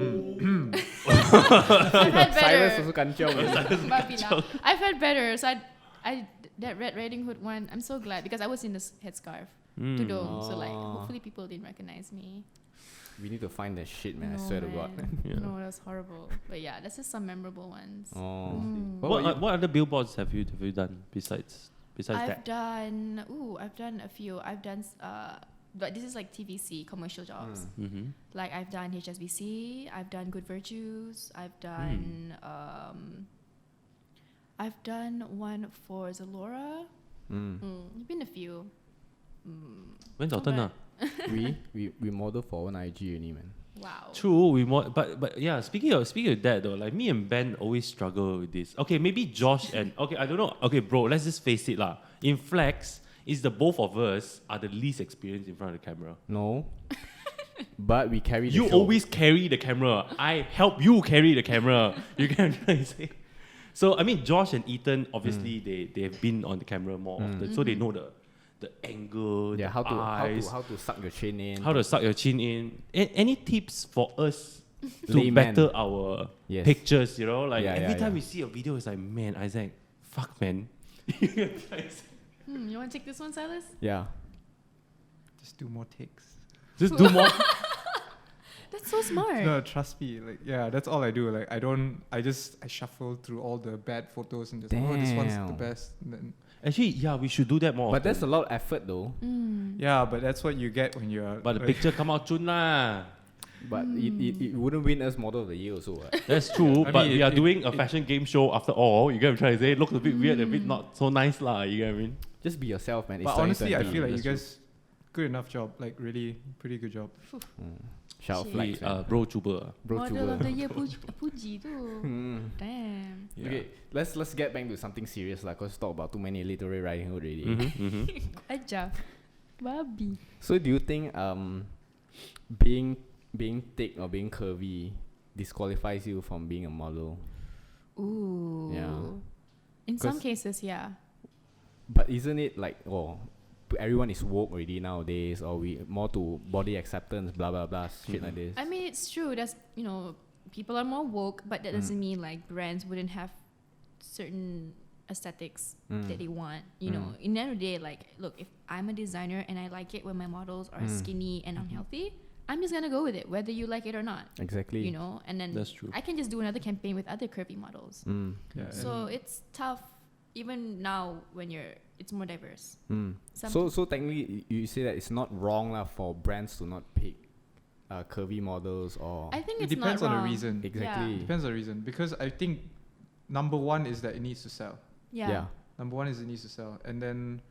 I've had Cyrus better. also kanchiong. Babi lah. I've had better. So that Red Riding Hood one, I'm so glad because I was in the headscarf. Tudong. So like, hopefully people didn't recognize me. We need to find that shit, man. I No, swear to God. man. Yeah. No, that was horrible. But yeah, that's just some memorable ones. Oh. What other billboards have you done besides I've that? done a few. I've done but this is like TVC commercial jobs. Like I've done HSBC, I've done Good Virtues, I've done I've done one for Zalora. You've been a few. When's our Not turn bad. we model for one IG only, man. Wow. True, but yeah. Speaking of that though, like me and Ben always struggle with this. Okay, maybe Josh and okay, I don't know. Okay, bro, let's just face it lah. In Flex, it's the both of us are the least experienced in front of the camera. No. But we carry the You show. always carry the camera. I help you carry the camera. You get what I'm trying to say? So I mean, Josh and Ethan obviously they have been on the camera more often, so they know the angle, Yeah, the eyes, how to suck your chin in. how to suck your chin in. Any tips for us to Layman. better our Yes. pictures? You know, like Yeah, every yeah, time yeah. we see a video, it's like, man, Isaac, fuck, man. You want to take this one, Silas? Yeah. Just do more takes. Just do more. That's so smart. No, trust me. Like, yeah, that's all I do. Like, I shuffle through all the bad photos and just, oh, this one's the Damn. best. And then, Actually, yeah, we should do that more. But often. that's a lot of effort though. yeah, but that's what you get when you're. But the like, picture come out chun lah. But it wouldn't win us model of the year also. What? That's true, I but mean, we are it- doing a fashion game show after all. You get what I'm trying to say? It looks a bit weird, a bit not so nice lah. You get what I mean? Just be yourself, man. It's But honestly, I 2020. feel like you That's guys, good enough job. Like, really, pretty good job. Shout out Shit. flex, man. Bro, chuba. Bro, Model of tuber. the year Puji tu. Damn. Yeah. Okay, let's get back to something serious lah. Cause talk about too many literary writing already. Aja. Babi. So do you think being thick or being curvy disqualifies you from being a model? Ooh. Yeah. In some 'Cause- cases, yeah. But isn't it like everyone is woke already nowadays, or we more to body acceptance, blah blah blah, shit like this? I mean, it's true. That's, people are more woke, but that doesn't mean like brands wouldn't have certain aesthetics that they want. You know, in the end of the day, like, look, if I'm a designer and I like it when my models are skinny and unhealthy, I'm just gonna go with it, whether you like it or not. Exactly. You know, and then That's true. I can just do another campaign with other curvy models. Yeah. So it's tough, even now when it's more diverse. So technically, you say that it's not wrong lah for brands to not pick curvy models or I think it it's depends not on wrong. the reason. exactly. Yeah. Depends on the reason. Because I think number one is that it needs to sell. Yeah. Number one is it needs to sell. And then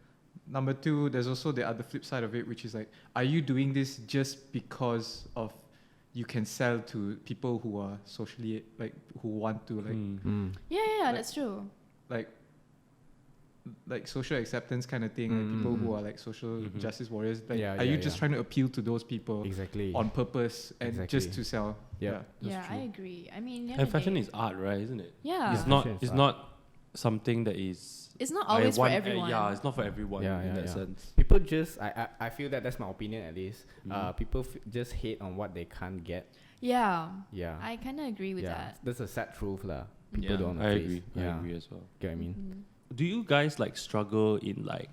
number two, there's also the other flip side of it, which is like, are you doing this just because of you can sell to people who are socially, like, who want to, like, Yeah, that's true. like social acceptance kind of thing, like people who are like social justice warriors. Like, Yeah, are you yeah, just yeah. trying to appeal to those people Exactly. on purpose and Exactly. just to sell? Yeah. Yeah, true. I agree. I mean, And fashion is art, right? Isn't it? yeah. It's not. Fashion is It's art. not something that is. It's not I always for want- everyone. yeah, it's not for everyone Yeah, in yeah, that yeah. sense. People just, I feel that's my opinion at least. People just hate on what they can't get. Yeah. Yeah. I kind of agree with yeah. that. That's a sad truth lah. People Yeah, don't I face. agree. Yeah. I agree as well. Get what I mean? Do you guys like struggle in like?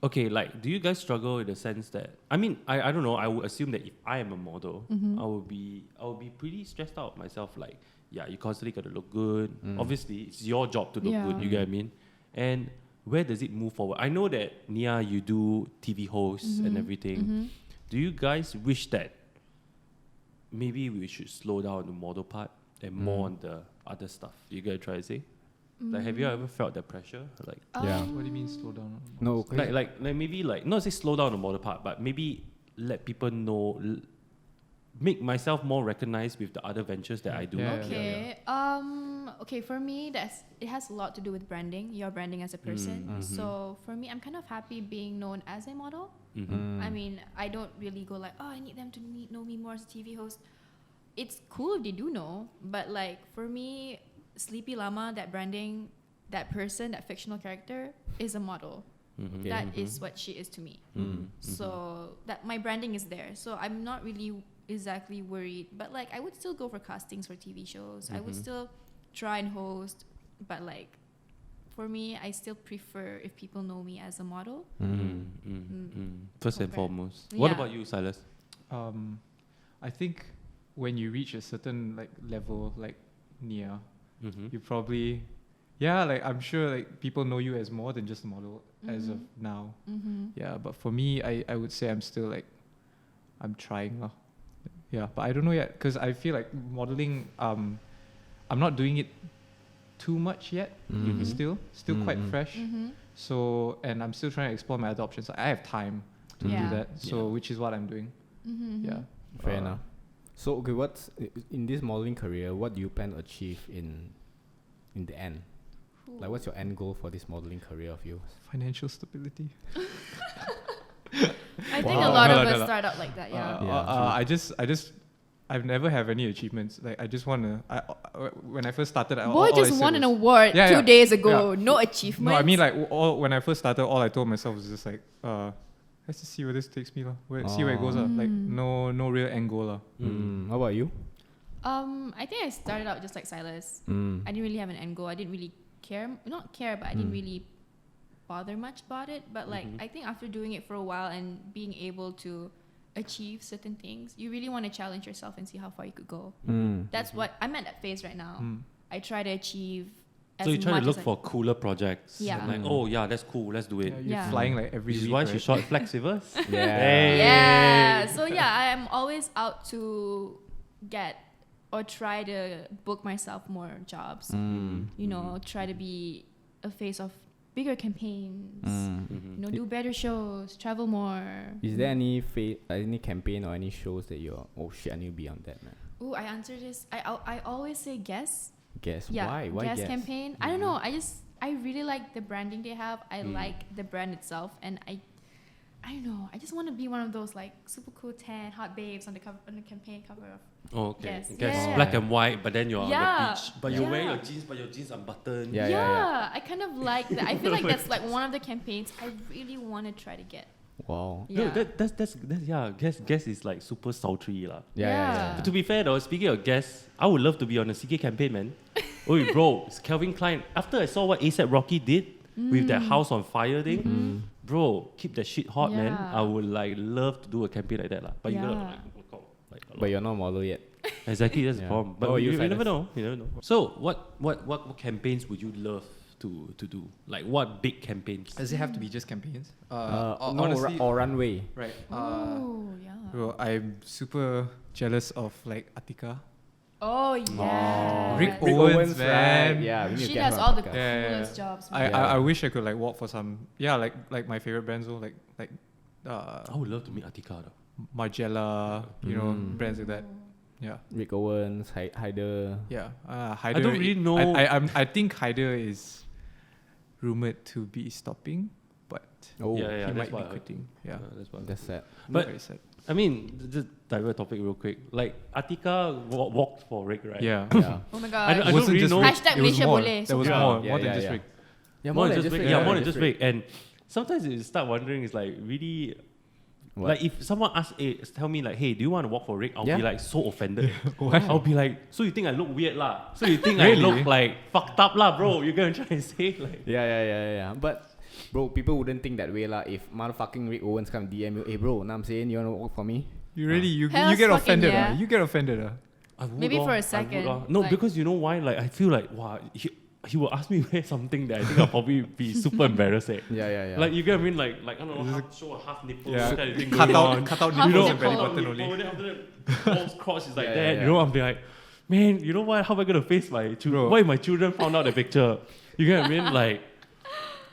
Okay, like, do you guys struggle in the sense that I mean, I don't know. I would assume that if I am a model, I would be pretty stressed out myself. Like, yeah, you constantly got to look good. Obviously, it's your job to look Yeah. good. You get what I mean? And where does it move forward? I know that Nia, you do TV hosts and everything. Do you guys wish that maybe we should slow down the model part and more on the other stuff? You get what I try to say? Like, have you ever felt that pressure? Like, Yeah. What do you mean slow down? No, like maybe like not say slow down the model part, but maybe let people know, make myself more recognized with the other ventures that I do. Yeah. Okay. Okay. For me, it has a lot to do with branding. Your branding as a person. So for me, I'm kind of happy being known as a model. I mean, I don't really go like, oh, I need them to know me more as a TV host. It's cool if they do know, but like for me, Sleepy Llama, that branding, that person, that fictional character is a model. Okay. That is what she is to me. So that my branding is there. So I'm not really exactly worried, but like I would still go for castings for TV shows. I would still try and host, but like for me, I still prefer if people know me as a model. First and Okay. foremost. What Yeah. about you, Silas? I think when you reach a certain like level, like Nia, you probably, like I'm sure like people know you as more than just a model as of now. Yeah, but for me, I would say I'm still like, I'm trying. Yeah, but I don't know yet because I feel like modeling, I'm not doing it too much yet. Mhm. Still quite Mhm. fresh. So, and I'm still trying to explore my other options. I have time to Yeah. do that. So, which is what I'm doing. Yeah. Fair enough. So okay, what's in this modeling career? What do you plan to achieve in the end? Like, what's your end goal for this modeling career of yours? Financial stability. I think a Wow. lot No, of no, us no. start out like that. Yeah. I've never have any achievements. Like I just wanna. When I first started, Boy just won an award Yeah, 2 yeah. days ago. Yeah. No achievement. No, I mean like when I first started, all I told myself was just like, let's just see where this takes me, lah. See where it goes, lah. Like no real end goal, lah. How about you? I think I started out just like Silas. I didn't really have an end goal. I didn't really not care, but I didn't really bother much about it. But like I think after doing it for a while and being able to achieve certain things, you really want to challenge yourself and see how far you could go. That's what I'm at that phase right now. I try to achieve as So you try much to look as for cooler projects. Yeah. Like, oh yeah, that's cool. Let's do it. You're Yeah. flying like every Which is week, why right? she shot flex with us. Yeah. Yeah. So yeah, I am always out to get or try to book myself more jobs. You know, try to be a face of bigger campaigns. You know, do better shows, travel more. Is there any any campaign or any shows that you're I need to be on that, man? Ooh, I answer this. I always say guess. Guess Yeah, why? Why guess guess? campaign. I don't know. I really like the branding they have. I like the brand itself, and I don't know. I just want to be one of those like super cool tan hot babes on the campaign cover of. Oh, okay. Yes. I guess Yeah. black and white, but then you're on Yeah. the beach. But you're wearing Yeah. your jeans, but your jeans are buttoned. Yeah. I kind of like that. I feel like that's like one of the campaigns I really want to try to get. Wow. No, Yeah. that's yeah. Guess is like super sultry lah. Yeah. But to be fair though, speaking of guests, I would love to be on a CK campaign, man. Oh, bro, it's Calvin Klein. After I saw what ASAP Rocky did with that house on fire thing, bro, keep that shit hot, man. Yeah. I would like love to do a campaign like that lah. But you gotta Yeah. like work out like a lot. But you're not a model yet. Exactly, that's the Yeah. problem. But Oh, you you never Silas? know. You never know. So what campaigns would you love to do? Like what big campaigns? Does it have to be just campaigns? No, Honestly, or runway. right. Oh yeah. Bro, I'm super jealous of like Atika. Oh yeah. Rick Rick Owens, Owens, man. right? Yeah, we need to She get does her all on the podcast. Yeah, yeah, coolest jobs. I, man. I wish I could like walk for some like my favorite brands though, like I would love to meet Atika though. Margiela, you know, brands like that. Yeah. Rick Owens, Hyder. Yeah. Hyder, don't really know- I think Hyder is rumored to be stopping, but Oh, Yeah, he that's might be what I heard. quitting. Yeah. That's what. that's sad. But- very sad. I mean, just divert topic real quick. Like Atika walked for Rick, right? Yeah. Yeah. Oh my I god. don't Wasn't really just know. Rick, Hashtag it was Malaysia more. boleh, There was so- more Yeah, than yeah, just yeah. Rick. Yeah, More than just Rick. Yeah, more than just just Rick. And sometimes you start wondering, it's like really. What? Like if someone asks, tell me like, hey, do you want to walk for Rick? I'll Yeah. be like so offended. Why? I'll be like, so you think I look weird lah? So you think I Really? look like fucked up lah, bro? You're gonna try and say like. Yeah. But bro, people wouldn't think that way lah. If motherfucking Rick Owens come DM you, hey bro, now I'm saying you wanna work for me? You really you Hell's get fucking offended. yeah. You get offended. I would Maybe lor, for a I would second, lor. No, like- because you know why? Like I feel like wow, he will ask me wear something that I think I'll probably be super embarrassed at. Yeah. Like you get what I mean? Like I don't know, show a half nipple Yeah. kind of thing Cut going on. out Half nipples nipple. and belly Cut out button nipple, only. then after that, balls crotch is like Yeah, that. yeah, You know, I'm like, man, you know what? How am I gonna face my children? Bro. What if my children found out the picture? You get what I mean? Like,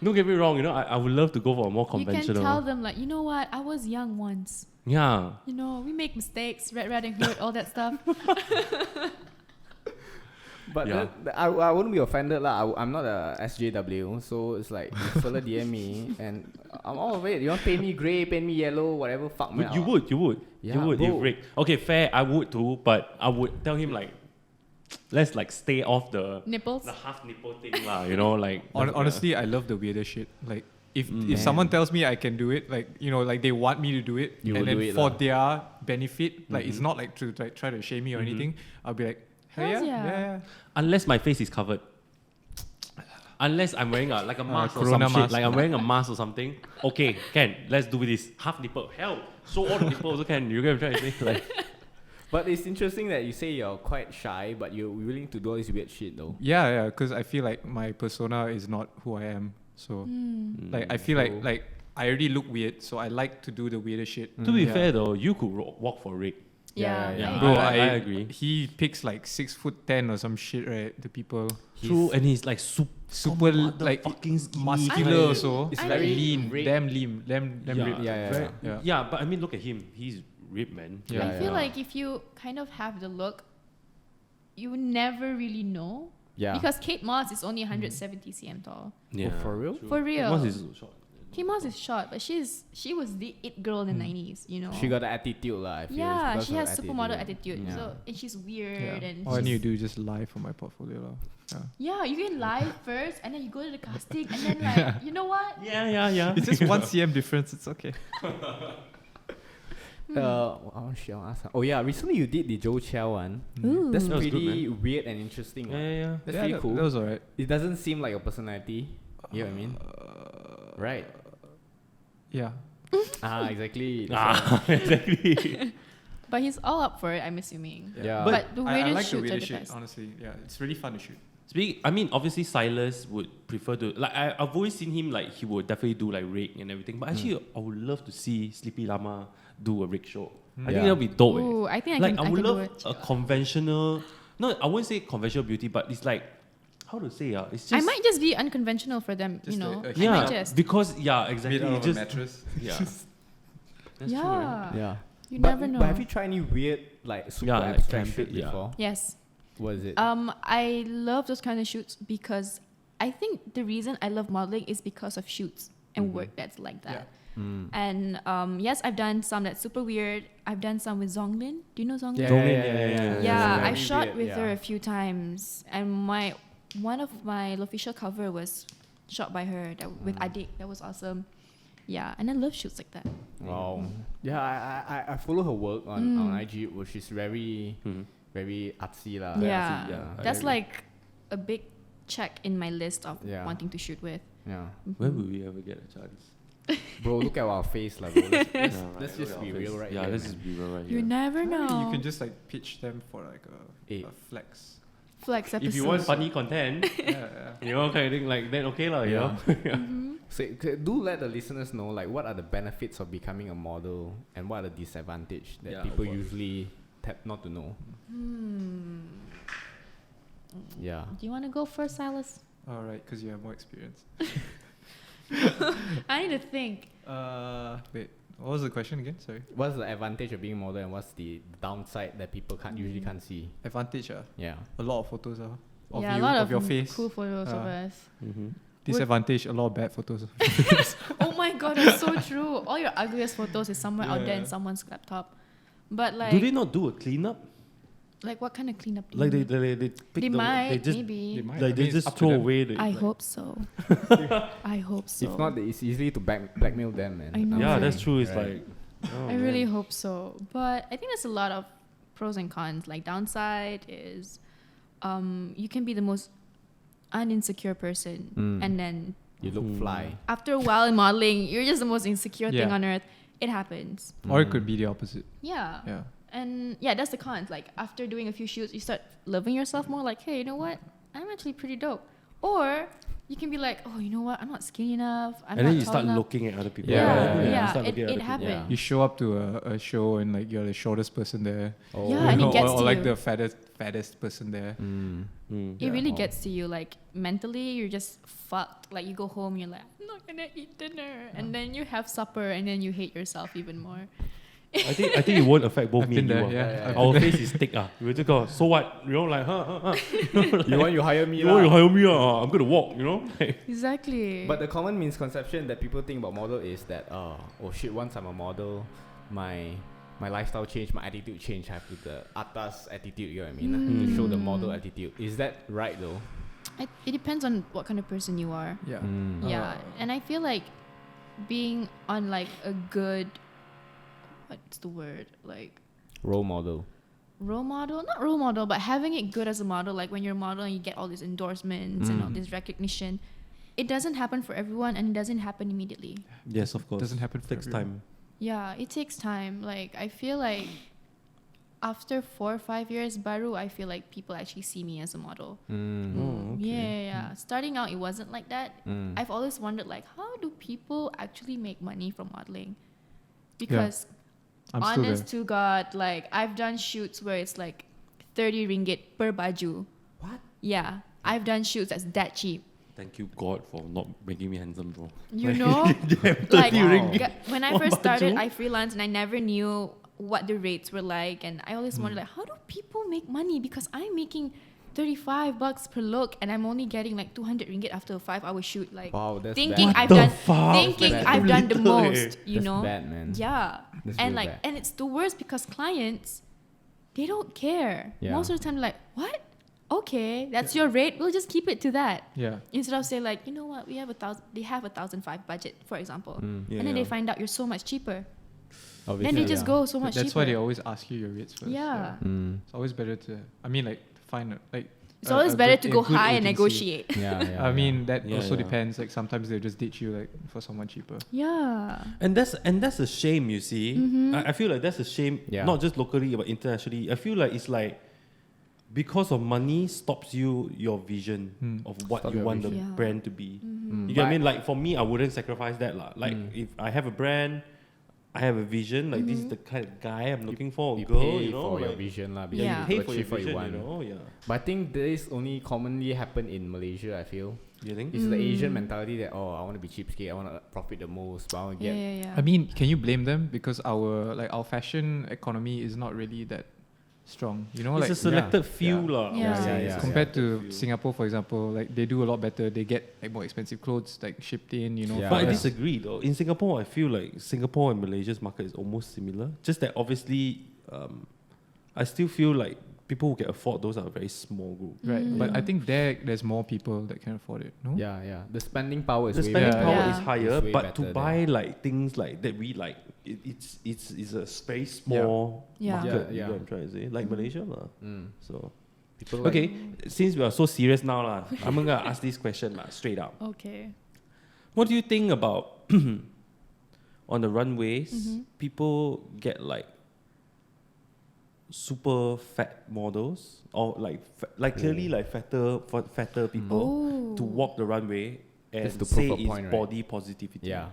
don't get me wrong. You know, I would love to go for a more You can conventional. tell them like, you know what? I was young once. Yeah. You know, we make mistakes, Red Riding Hood, all that stuff. But Yeah. I wouldn't be offended lah. I'm not a SJW, so it's like if fella DM me and I'm all of it. You want paint me grey, paint me yellow, whatever. Fuck man. You would. Yeah, You would. bro. If Rick. Okay, fair. I would too, but I would tell him like, let's like stay off the Nipples. half nipple thing lah. You know, like Honestly, I love the weirdest shit. Like if someone tells me I can do it, like you know, like they want me to do it, You and will then do it for lah. their benefit, like it's not like to like try to shame me or anything. I'll be like, hell Hells yeah, yeah. yeah. unless my face is covered. Unless I'm wearing like a mask or some Corona shit, mask. like I'm wearing a mask or something. Okay, can let's do this. Half nipple, hell, show all the nipple also can. You get what I'm trying to say? Like, But it's interesting that you say you're quite shy, but you're willing to do all this weird shit though. Yeah, because I feel like my persona is not who I am. So like I feel So- like I already look weird, so I like to do the weirdest shit. to be Yeah. fair though, you could walk for Rick. Yeah, Yeah. I Bro, agree. I agree. He picks like 6'10" or some shit, right? The people True, and he's like super like fucking skinny. muscular kind. also. It's I Like very lean, ripped. damn lean, damn Yeah. ripped. Yeah, yeah, Very- yeah. yeah, but I mean, look at him. He's ripped, man. Yeah. I feel like if you kind of have the look, you never really know. Yeah. Because Kate Moss is only 170 cm tall. Yeah, for real? true. For real. Moss is short. Kate Moss is short, but she was the it girl in the 90s, you know. She got the attitude lah. I feel. yeah, It's she because has of supermodel attitude. Yeah. So and she's weird Yeah. and All I she's, need to do is just lie for my portfolio. Lah. yeah, you can lie first and then you go to the casting and then like you know what? Yeah. It's just 1 cm difference. It's okay. Oh shit, I'll ask her. Oh yeah, recently you did the Joe Chow one. Ooh. That's That was good, pretty weird and interesting. Yeah, one. yeah. That's Yeah, pretty that- cool. That was alright. It doesn't seem like your personality. You know what I mean? Right. Yeah. Exactly. Exactly. But he's all up for it, I'm assuming. Yeah. But the I weirdest like the shoots are weirdest the shit, best. honestly. Yeah, it's really fun to shoot. I mean, obviously Silas would prefer to like. I've always seen him like he would definitely do like rig and everything. But actually, I would love to see Sleepy Llama do a rig show. I think Yeah. that'll be dope. Ooh, I think I Like can, I I would can do love it. a conventional. No, I wouldn't say conventional beauty, but it's like how to say it's just I might just be unconventional for them, Just you know. a I yeah might just. because exactly Made out of just a mattress. yeah. That's yeah. true, right? Yeah. You but, never know. But have you tried any weird like super Yeah, like abstract camping, shit yeah. before? Yes. What is it? I love those kind of shoots because I think the reason I love modeling is because of shoots and work that's like that. And yes, I've done some that's super weird. I've done some with Zonglin. Do you know Zonglin? Yeah, I Very shot weird, with yeah. her a few times, and one of my official cover was shot by her with Adik. That was awesome. Yeah, and I love shoots like that. Wow. Yeah, I follow her work on IG, which is very very artsy lah. Yeah, yeah, I that's agree. like a big check in my list of Yeah. wanting to shoot with. Yeah. When will we ever get a chance? Bro, look at our face lah, bro. Let's, Yeah, right, let's look just at be our real face. right Yeah, here, let's man. just be real right You here. never know. You can just like pitch them for like Eh. a flex. Flex episodes. If you want funny content, Yeah. you know, kind of thing like then okay lah, you Yeah. know. So do let the listeners know like what are the benefits of becoming a model and what are the disadvantages that Yeah, people what- usually tap not to know. Yeah. Do you want to go first, Silas? All right, because you have more experience. I need to think. Wait, what was the question again? Sorry. What's the advantage of being a model and what's the downside that people usually can't see? Advantage, Yeah. a lot of photos of Yeah, you, a lot of of your face. cool photos of Uh, us. Disadvantage, a lot of bad photos. Oh my god, that's so true. All your ugliest photos is somewhere out there in Yeah. someone's laptop. But like, Do they not do a cleanup? like what kind of cleanup? Do Like you they mean? pick They the, might, they just maybe. They might. like I they mean, it's just up to throw them. away the. I like- hope so. I hope so. If not, it's easily to blackmail them, man. I know. Yeah, Okay. that's true. It's Right. like. Oh, I really man. hope so. But I think there's a lot of pros and cons. Like downside is you can be the most uninsecure person and then You look fly. after a while in modeling, you're just the most insecure thing Yeah. on earth. It happens. Or it could be the opposite. Yeah. Yeah. And yeah, that's the cons. Like after doing a few shoots, you start loving yourself more. Like, hey, you know what? I'm actually pretty dope. Or you can be like, oh, you know what? I'm not skinny enough. I'm And not then you tall start enough. looking at other people. Yeah, You yeah. start looking at It other people. happened. You show up to a show and like you're the shortest person there. Oh. Yeah, and it or, gets or to like you. the fattest person there. Mm. It Yeah. really Oh. gets to you. Like mentally, you're just fucked. Like you go home, you're like, I'm not gonna eat dinner, and then you have supper, and then you hate yourself even more. I think it won't affect both I've me been and you. there, ah. yeah. I've Our been there. face is thick. We just go, so what? You know, like, You want you hire me you want to lah. hire me? I'm going to walk, you know? Exactly. But the common misconception that people think about model is that oh shit, once I'm a model, my lifestyle changed, my attitude changed. I have to the atas attitude, you know what I mean? To show the model attitude. Is that right though? It depends on what kind of person you are. Yeah. Yeah, and I feel like being on like a good, what's the word, like Role model. role model, not role model, but having it good as a model. Like when you're a model and you get all these endorsements and all this recognition, it doesn't happen for everyone, and it doesn't happen immediately. Yes, of course. Doesn't happen for Takes everyone. time. Yeah, it takes time. Like I feel like after 4 or 5 years, baru I feel like people actually see me as a model. Oh, okay. Yeah. Starting out, it wasn't like that. I've always wondered, like, how do people actually make money from modeling? Because I'm still there. Honest to God, like I've done shoots where it's like 30 ringgit per baju. What? Yeah, I've done shoots that's that cheap. Thank you God for not making me handsome, bro. You know, like when I first started, I freelanced and I never knew what the rates were like, and I always wondered like, how do people make money? Because I'm making $35 per look, and I'm only getting like 200 ringgit after a 5-hour shoot. Like, Wow, that's thinking bad. I've the done, fuck? thinking That's I've done the little, eh? most. You That's know, bad, man. yeah, That's and real like, bad. and it's the worst because clients, they don't care. Yeah. Most of the time, they're like, what? Okay, that's your rate. We'll just keep it to that. Yeah. Instead of saying like, you know what, we have 1,000. They have 1,005 budget, for example, Yeah, and then they yeah. find out you're so much cheaper. Obviously, Then they just go so much That's cheaper. why they always ask you your rates first. Yeah. It's always better to, I mean, like, find, like, It's always better to go good high and agency. negotiate. Yeah, I mean, that Yeah, also yeah. depends. Like, sometimes they'll just ditch you, like, for someone cheaper. Yeah. And that's a shame, you see. Mm-hmm. I feel like that's a shame, Yeah. not just locally but internationally. I feel like it's like because of money stops your vision of what Stop you your want vision. the Yeah. brand to be. Mm-hmm. You get what I mean? Like for me, I wouldn't sacrifice that lah. Like if I have a brand, I have a vision. Like this is the kind of guy I'm looking for, or you girl. pay You know, for your like, vision, lah. yeah, Yeah. you pay to for your achieve what vision. want. You know, yeah. But I think this only commonly happen in Malaysia. I feel You think? it's the Asian mentality that I want to be cheapskate. I want to profit the most. But I want to Yeah, get yeah, yeah. I mean, can you blame them? Because our fashion economy is not really that strong. You know, It's like a selected yeah. few Yeah. lah. I would Yeah. say. Yeah, It's yeah. a compared selected to few. Singapore, for example, like they do a lot better. They get like more expensive clothes like shipped in. You know, Yeah. But I Yeah. disagree though. In Singapore, I feel like Singapore and Malaysia's market is almost similar. Just that obviously, I still feel like people who can afford those are a very small group. right? Mm. But I think there's more people that can afford it. No. yeah. The spending power is The way spending better. power Yeah. is higher, It's way but to better buy like things like that we like, it's a very small Yeah. market. Yeah, You yeah. know what I'm trying to say? Like Malaysia lah. Mm. So People like, okay, since we are so serious now lah, I'm gonna ask this question lah, straight up. Okay. What do you think about on the runways? Mm-hmm. People get like super fat models or like clearly like fatter people to walk the runway and Just to say prove a it's point, right? body positivity. yeah,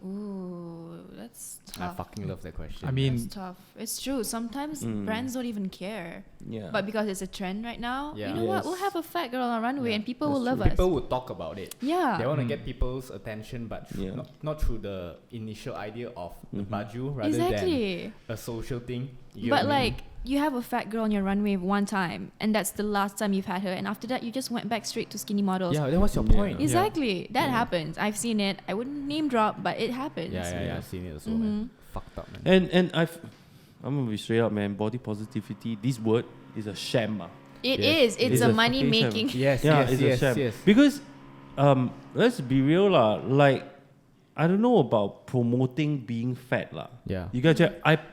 Ooh, that's I tough. fucking love that question. I mean, That's tough. It's true. Sometimes brands don't even care. Yeah. But because it's a trend right now, Yeah. you know what? Yes. We'll have a fat girl on a runway Yeah, and people that's will love true. people us. would talk about it. Yeah. They want to get people's attention, but Yeah. not through the initial idea of the baju, rather Exactly. than a social thing. You get But what I mean? like, you have a fat girl on your runway one time, and that's the last time you've had her, and after that, you just went back straight to skinny models. yeah, then what's your Yeah. point? Exactly. That Yeah. happens. I've seen it. I wouldn't name drop, but it happens. Yeah, I've seen it also. Mm-hmm. Man. Fucked up, man. And I'm gonna be straight up, man. Body positivity. This word is a sham. It Yes. is. It's It's a a money fucking making. Yes, Yeah, yes, it's yes, a sham. yes. Because let's be real lah. Like I don't know about promoting being fat lah. Yeah. You guys,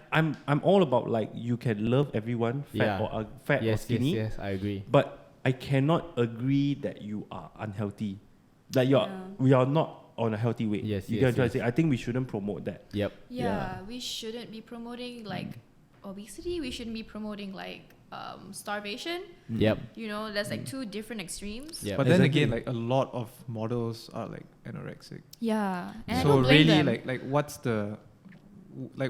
I'm all about like you can love everyone fat Yeah. or fat or Yes, skinny, yes, I agree. but I cannot agree that you are unhealthy. Like Yeah. we are not on a healthy way. Yes, you yes, guys try to yes. say. I think we shouldn't promote that. Yep. Yeah, we shouldn't be promoting like obesity. We shouldn't be promoting like starvation. Yep. You know, there's like two different extremes. Yep. but then Exactly. again, like a lot of models are like anorexic. Yeah, and I So don't blame really, them. like what's the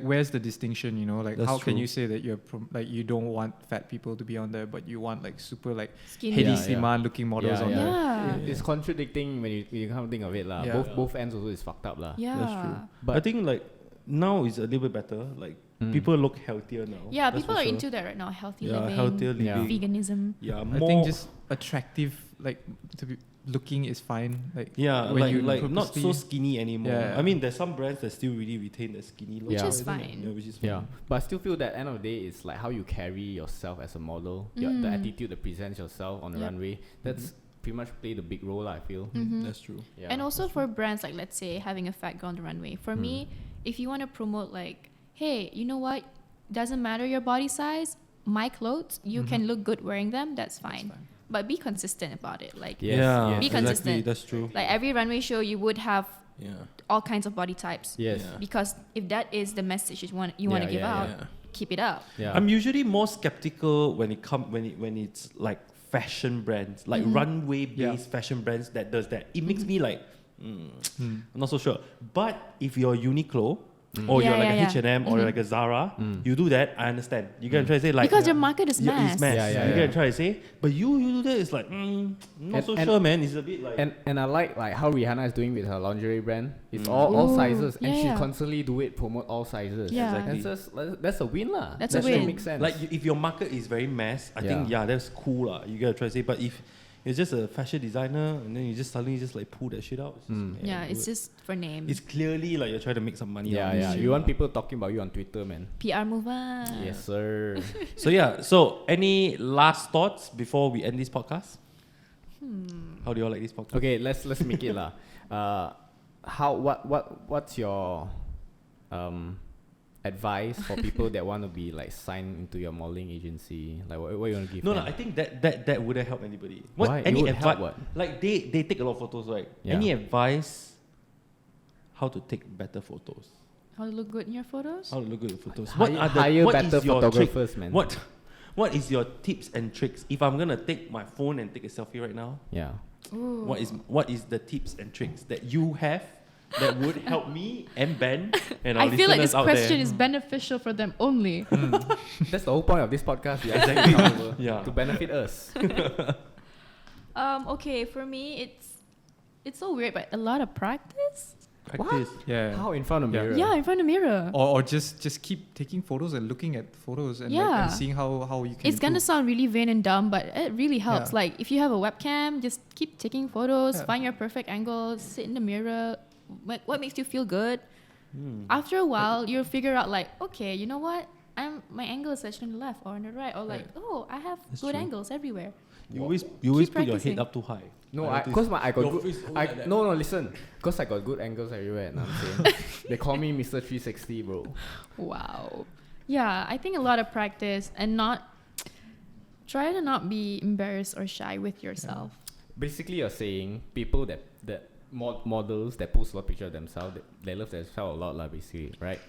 where's the distinction? You know, like That's how can true. you say that you're like you don't want fat people to be on there, but you want like super like Skinny. Hedy Yeah, Sliman looking models on there? Yeah. It's contradicting when you come to think of it, lah. Yeah. Both ends also is fucked up, lah. Yeah. That's true. But I think like now is a little bit better. Like people look healthier now. Yeah, That's people for are sure. into that right now. Healthy Yeah, living, healthier Yeah. living. veganism. Yeah, I more. think just attractive, like to be looking is fine. Like Yeah, when you like not so purposely- skinny anymore. Yeah. I mean, there's some brands that still really retain the skinny look. Which Yeah. is isn't it? fine. Yeah, which is fine. yeah, but I still feel that end of the day, it's like how you carry yourself as a model, the attitude that presents yourself on the Yep. runway. That's pretty much played a big role, lah, I feel. That's true. Yeah. And also for brands like, let's say, having a fat girl on the runway. For me, if you want to promote like, hey, you know what? Doesn't matter your body size. My clothes, you can look good wearing them. That's fine. But be consistent about it. Like, Yes, yeah, yes. Be exactly. consistent. That's true. like every runway show, you would have Yeah. all kinds of body types. Yes. Yeah. Because if that is the message you want to give out, yeah. keep it up. Yeah. I'm usually more skeptical when it's like fashion brands, like runway based fashion brands that does that. It makes me like, I'm not so sure. But if you're Uniqlo, or Yeah, you're like yeah, a yeah. H&M or like a Zara, you do that, I understand. You can try to say like Because your market is yeah, mass. it's mass. Yeah, You yeah. can try to say, but you do that, it's like not so And- sure, man. It's a bit like And I like how Rihanna is doing with her lingerie brand. It's all Ooh, sizes, and yeah, she yeah. constantly do it, promote all sizes. Yeah. Exactly. That's a win lah. That's a That win. makes sense. like if your market is very mass, I think that's cool lah. You gotta try to say, but if you're just a fashion designer and then you just suddenly just like pull that shit out, it's just, Yeah, do it's it. just for name. It's clearly like you're trying to make some money. yeah, out of yeah. this shit You want lah. people talking about you on Twitter, man. PR mover. Yes, sir. So yeah. So any last thoughts before we end this podcast? How do you all like this podcast? Okay, let's make it lah. What's your advice for people that want to be like signed into your modeling agency? Like what you want to give? No, them? I think that wouldn't help anybody. What Why? It any would help advice? what? Like they take a lot of photos, right? Yeah. Any advice? How to take better photos? How to look good in your photos? How to look good at photos? Hire what better is your trick? photographers, man. What is your tips and tricks? If I'm gonna take my phone and take a selfie right now, Yeah. Ooh. what is the tips and tricks that you have that would help me and Ben and our I feel like listeners this out question there? is beneficial for them only. That's the whole point of this podcast. We Exactly. exactly. Yeah. To benefit us. Okay, for me it's so weird, but a lot of practice. Practice. Yeah. How in front of Yeah. mirror? Yeah, in front of the mirror. Or just keep taking photos and looking at photos and, like, Yeah. and seeing how you can. It's gonna improve. sound really vain and dumb, but it really helps. Yeah. Like if you have a webcam, just keep taking photos, Yeah. find your perfect angle, sit in the mirror. What makes you feel good? Hmm. After a while, you'll figure out like, okay, you know what? My angle is actually on the left or on the right, or like, oh, I have That's good true. angles everywhere. You always Keep put your practicing. head up too high. No, noticed. cause I got Your good. face all like that. No, listen. Cause I got good angles everywhere. And I'm saying they call me Mr. 360, bro. Wow. Yeah, I think a lot of practice and try to not be embarrassed or shy with yourself. Basically, you're saying people that models that post a lot of pictures of themselves, they love themselves a lot, lah. Basically, right?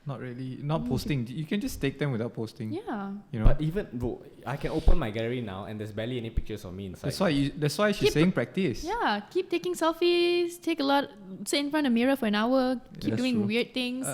Not really. Not posting. You can just take them without posting. Yeah. You know. But even bro, I can open my gallery now, and there's barely any pictures of me inside. That's why she's Keep- saying practice. Yeah, keep taking selfies, sit in front of the mirror for an hour, keep that's doing true. weird things,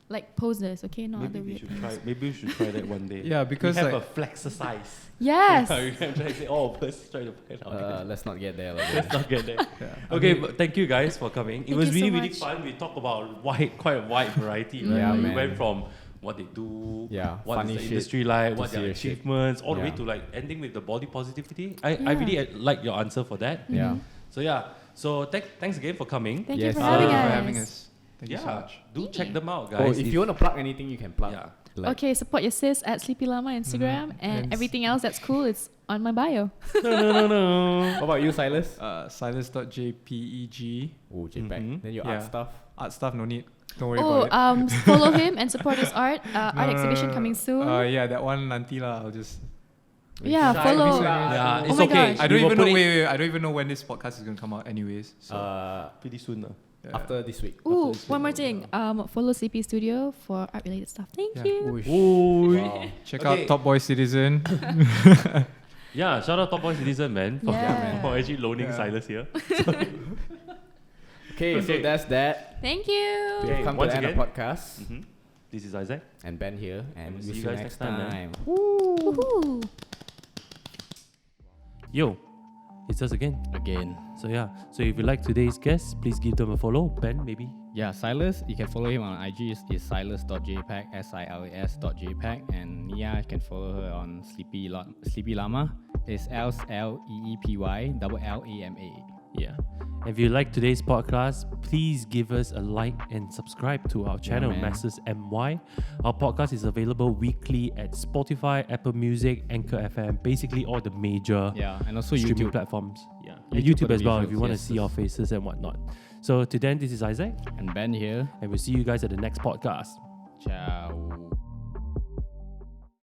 like poses, okay? Not Maybe other we weird should things. try. Maybe we should try that one day. Yeah, because we have like a flexercise. Yes. We can try to say all of us try to find out. Let's not get there. Like Let's not get there. yeah. Okay, but thank you guys for coming. It Thank was you really so really much. fun. We talked about quite a wide variety. Right? Yeah, We man. went from what they do, Yeah, what funny is the shit industry like, to what their serious shit. achievements, all the way Yeah. to like ending with the body positivity. I Yeah. really like your answer for that. Yeah. So yeah, so thanks again for coming. Thank Yes, you for sir. having for us. having us. Thank you so Yeah, much. do check them out, Oh, guys. if you want to plug anything, you can plug. Yeah. Like, Okay, support your sis at Sleepy Llama Instagram and And everything else that's cool, it's on my bio. no. What about you, Silas? silas.jpeg. Oh, JPEG. Mhm. Then your Yeah. art stuff. Art stuff, no need. Don't worry Oh, about it. follow him and support his art. Art No, exhibition no. coming soon. Yeah, that one nanti lah. I'll just. Yeah, Shy follow. visa. Yeah, Oh it's my okay. gosh. I don't We will even know. put it Wait. I don't even know when this podcast is gonna come out. Anyways. So, pretty soon. yeah. After this week. Ooh, this one more video, thing. Follow CP Studio for art related stuff. Thank Yeah. you. Oosh. Ooh. Wow. Check Okay. out Top Boy Citizen. Yeah, shout out Top Boy Citizen, man, for, Yeah. for actually loaning Yeah. Silas here. Okay, so Okay. that's that. Thank you. We've come to once the end of again- podcast. Mhm. This is Isaac. And Ben here. And we'll we'll see see you you guys next next time, man. time. Woohoo. Yo, it's us again. Again. So yeah, so if you like today's guest, please give them a follow. Ben, maybe. Yeah, Silas, you can follow him on IG is silas.jpeg, silas.jpeg, and Nia, you can follow her on Sleepy Llama. It's LEEPY Yeah. If you like today's podcast, please give us a like and subscribe to our channel, man. Masters MY. Our podcast is available weekly at Spotify, Apple Music, Anchor FM, basically all the major Yeah, and also streaming YouTube. platforms. Yeah, and YouTube for YouTube the as well if visuals, you want to yes, see our yes. faces and whatnot. So to then, this is Isaac, And Ben here. and we'll see you guys at the next podcast. Ciao.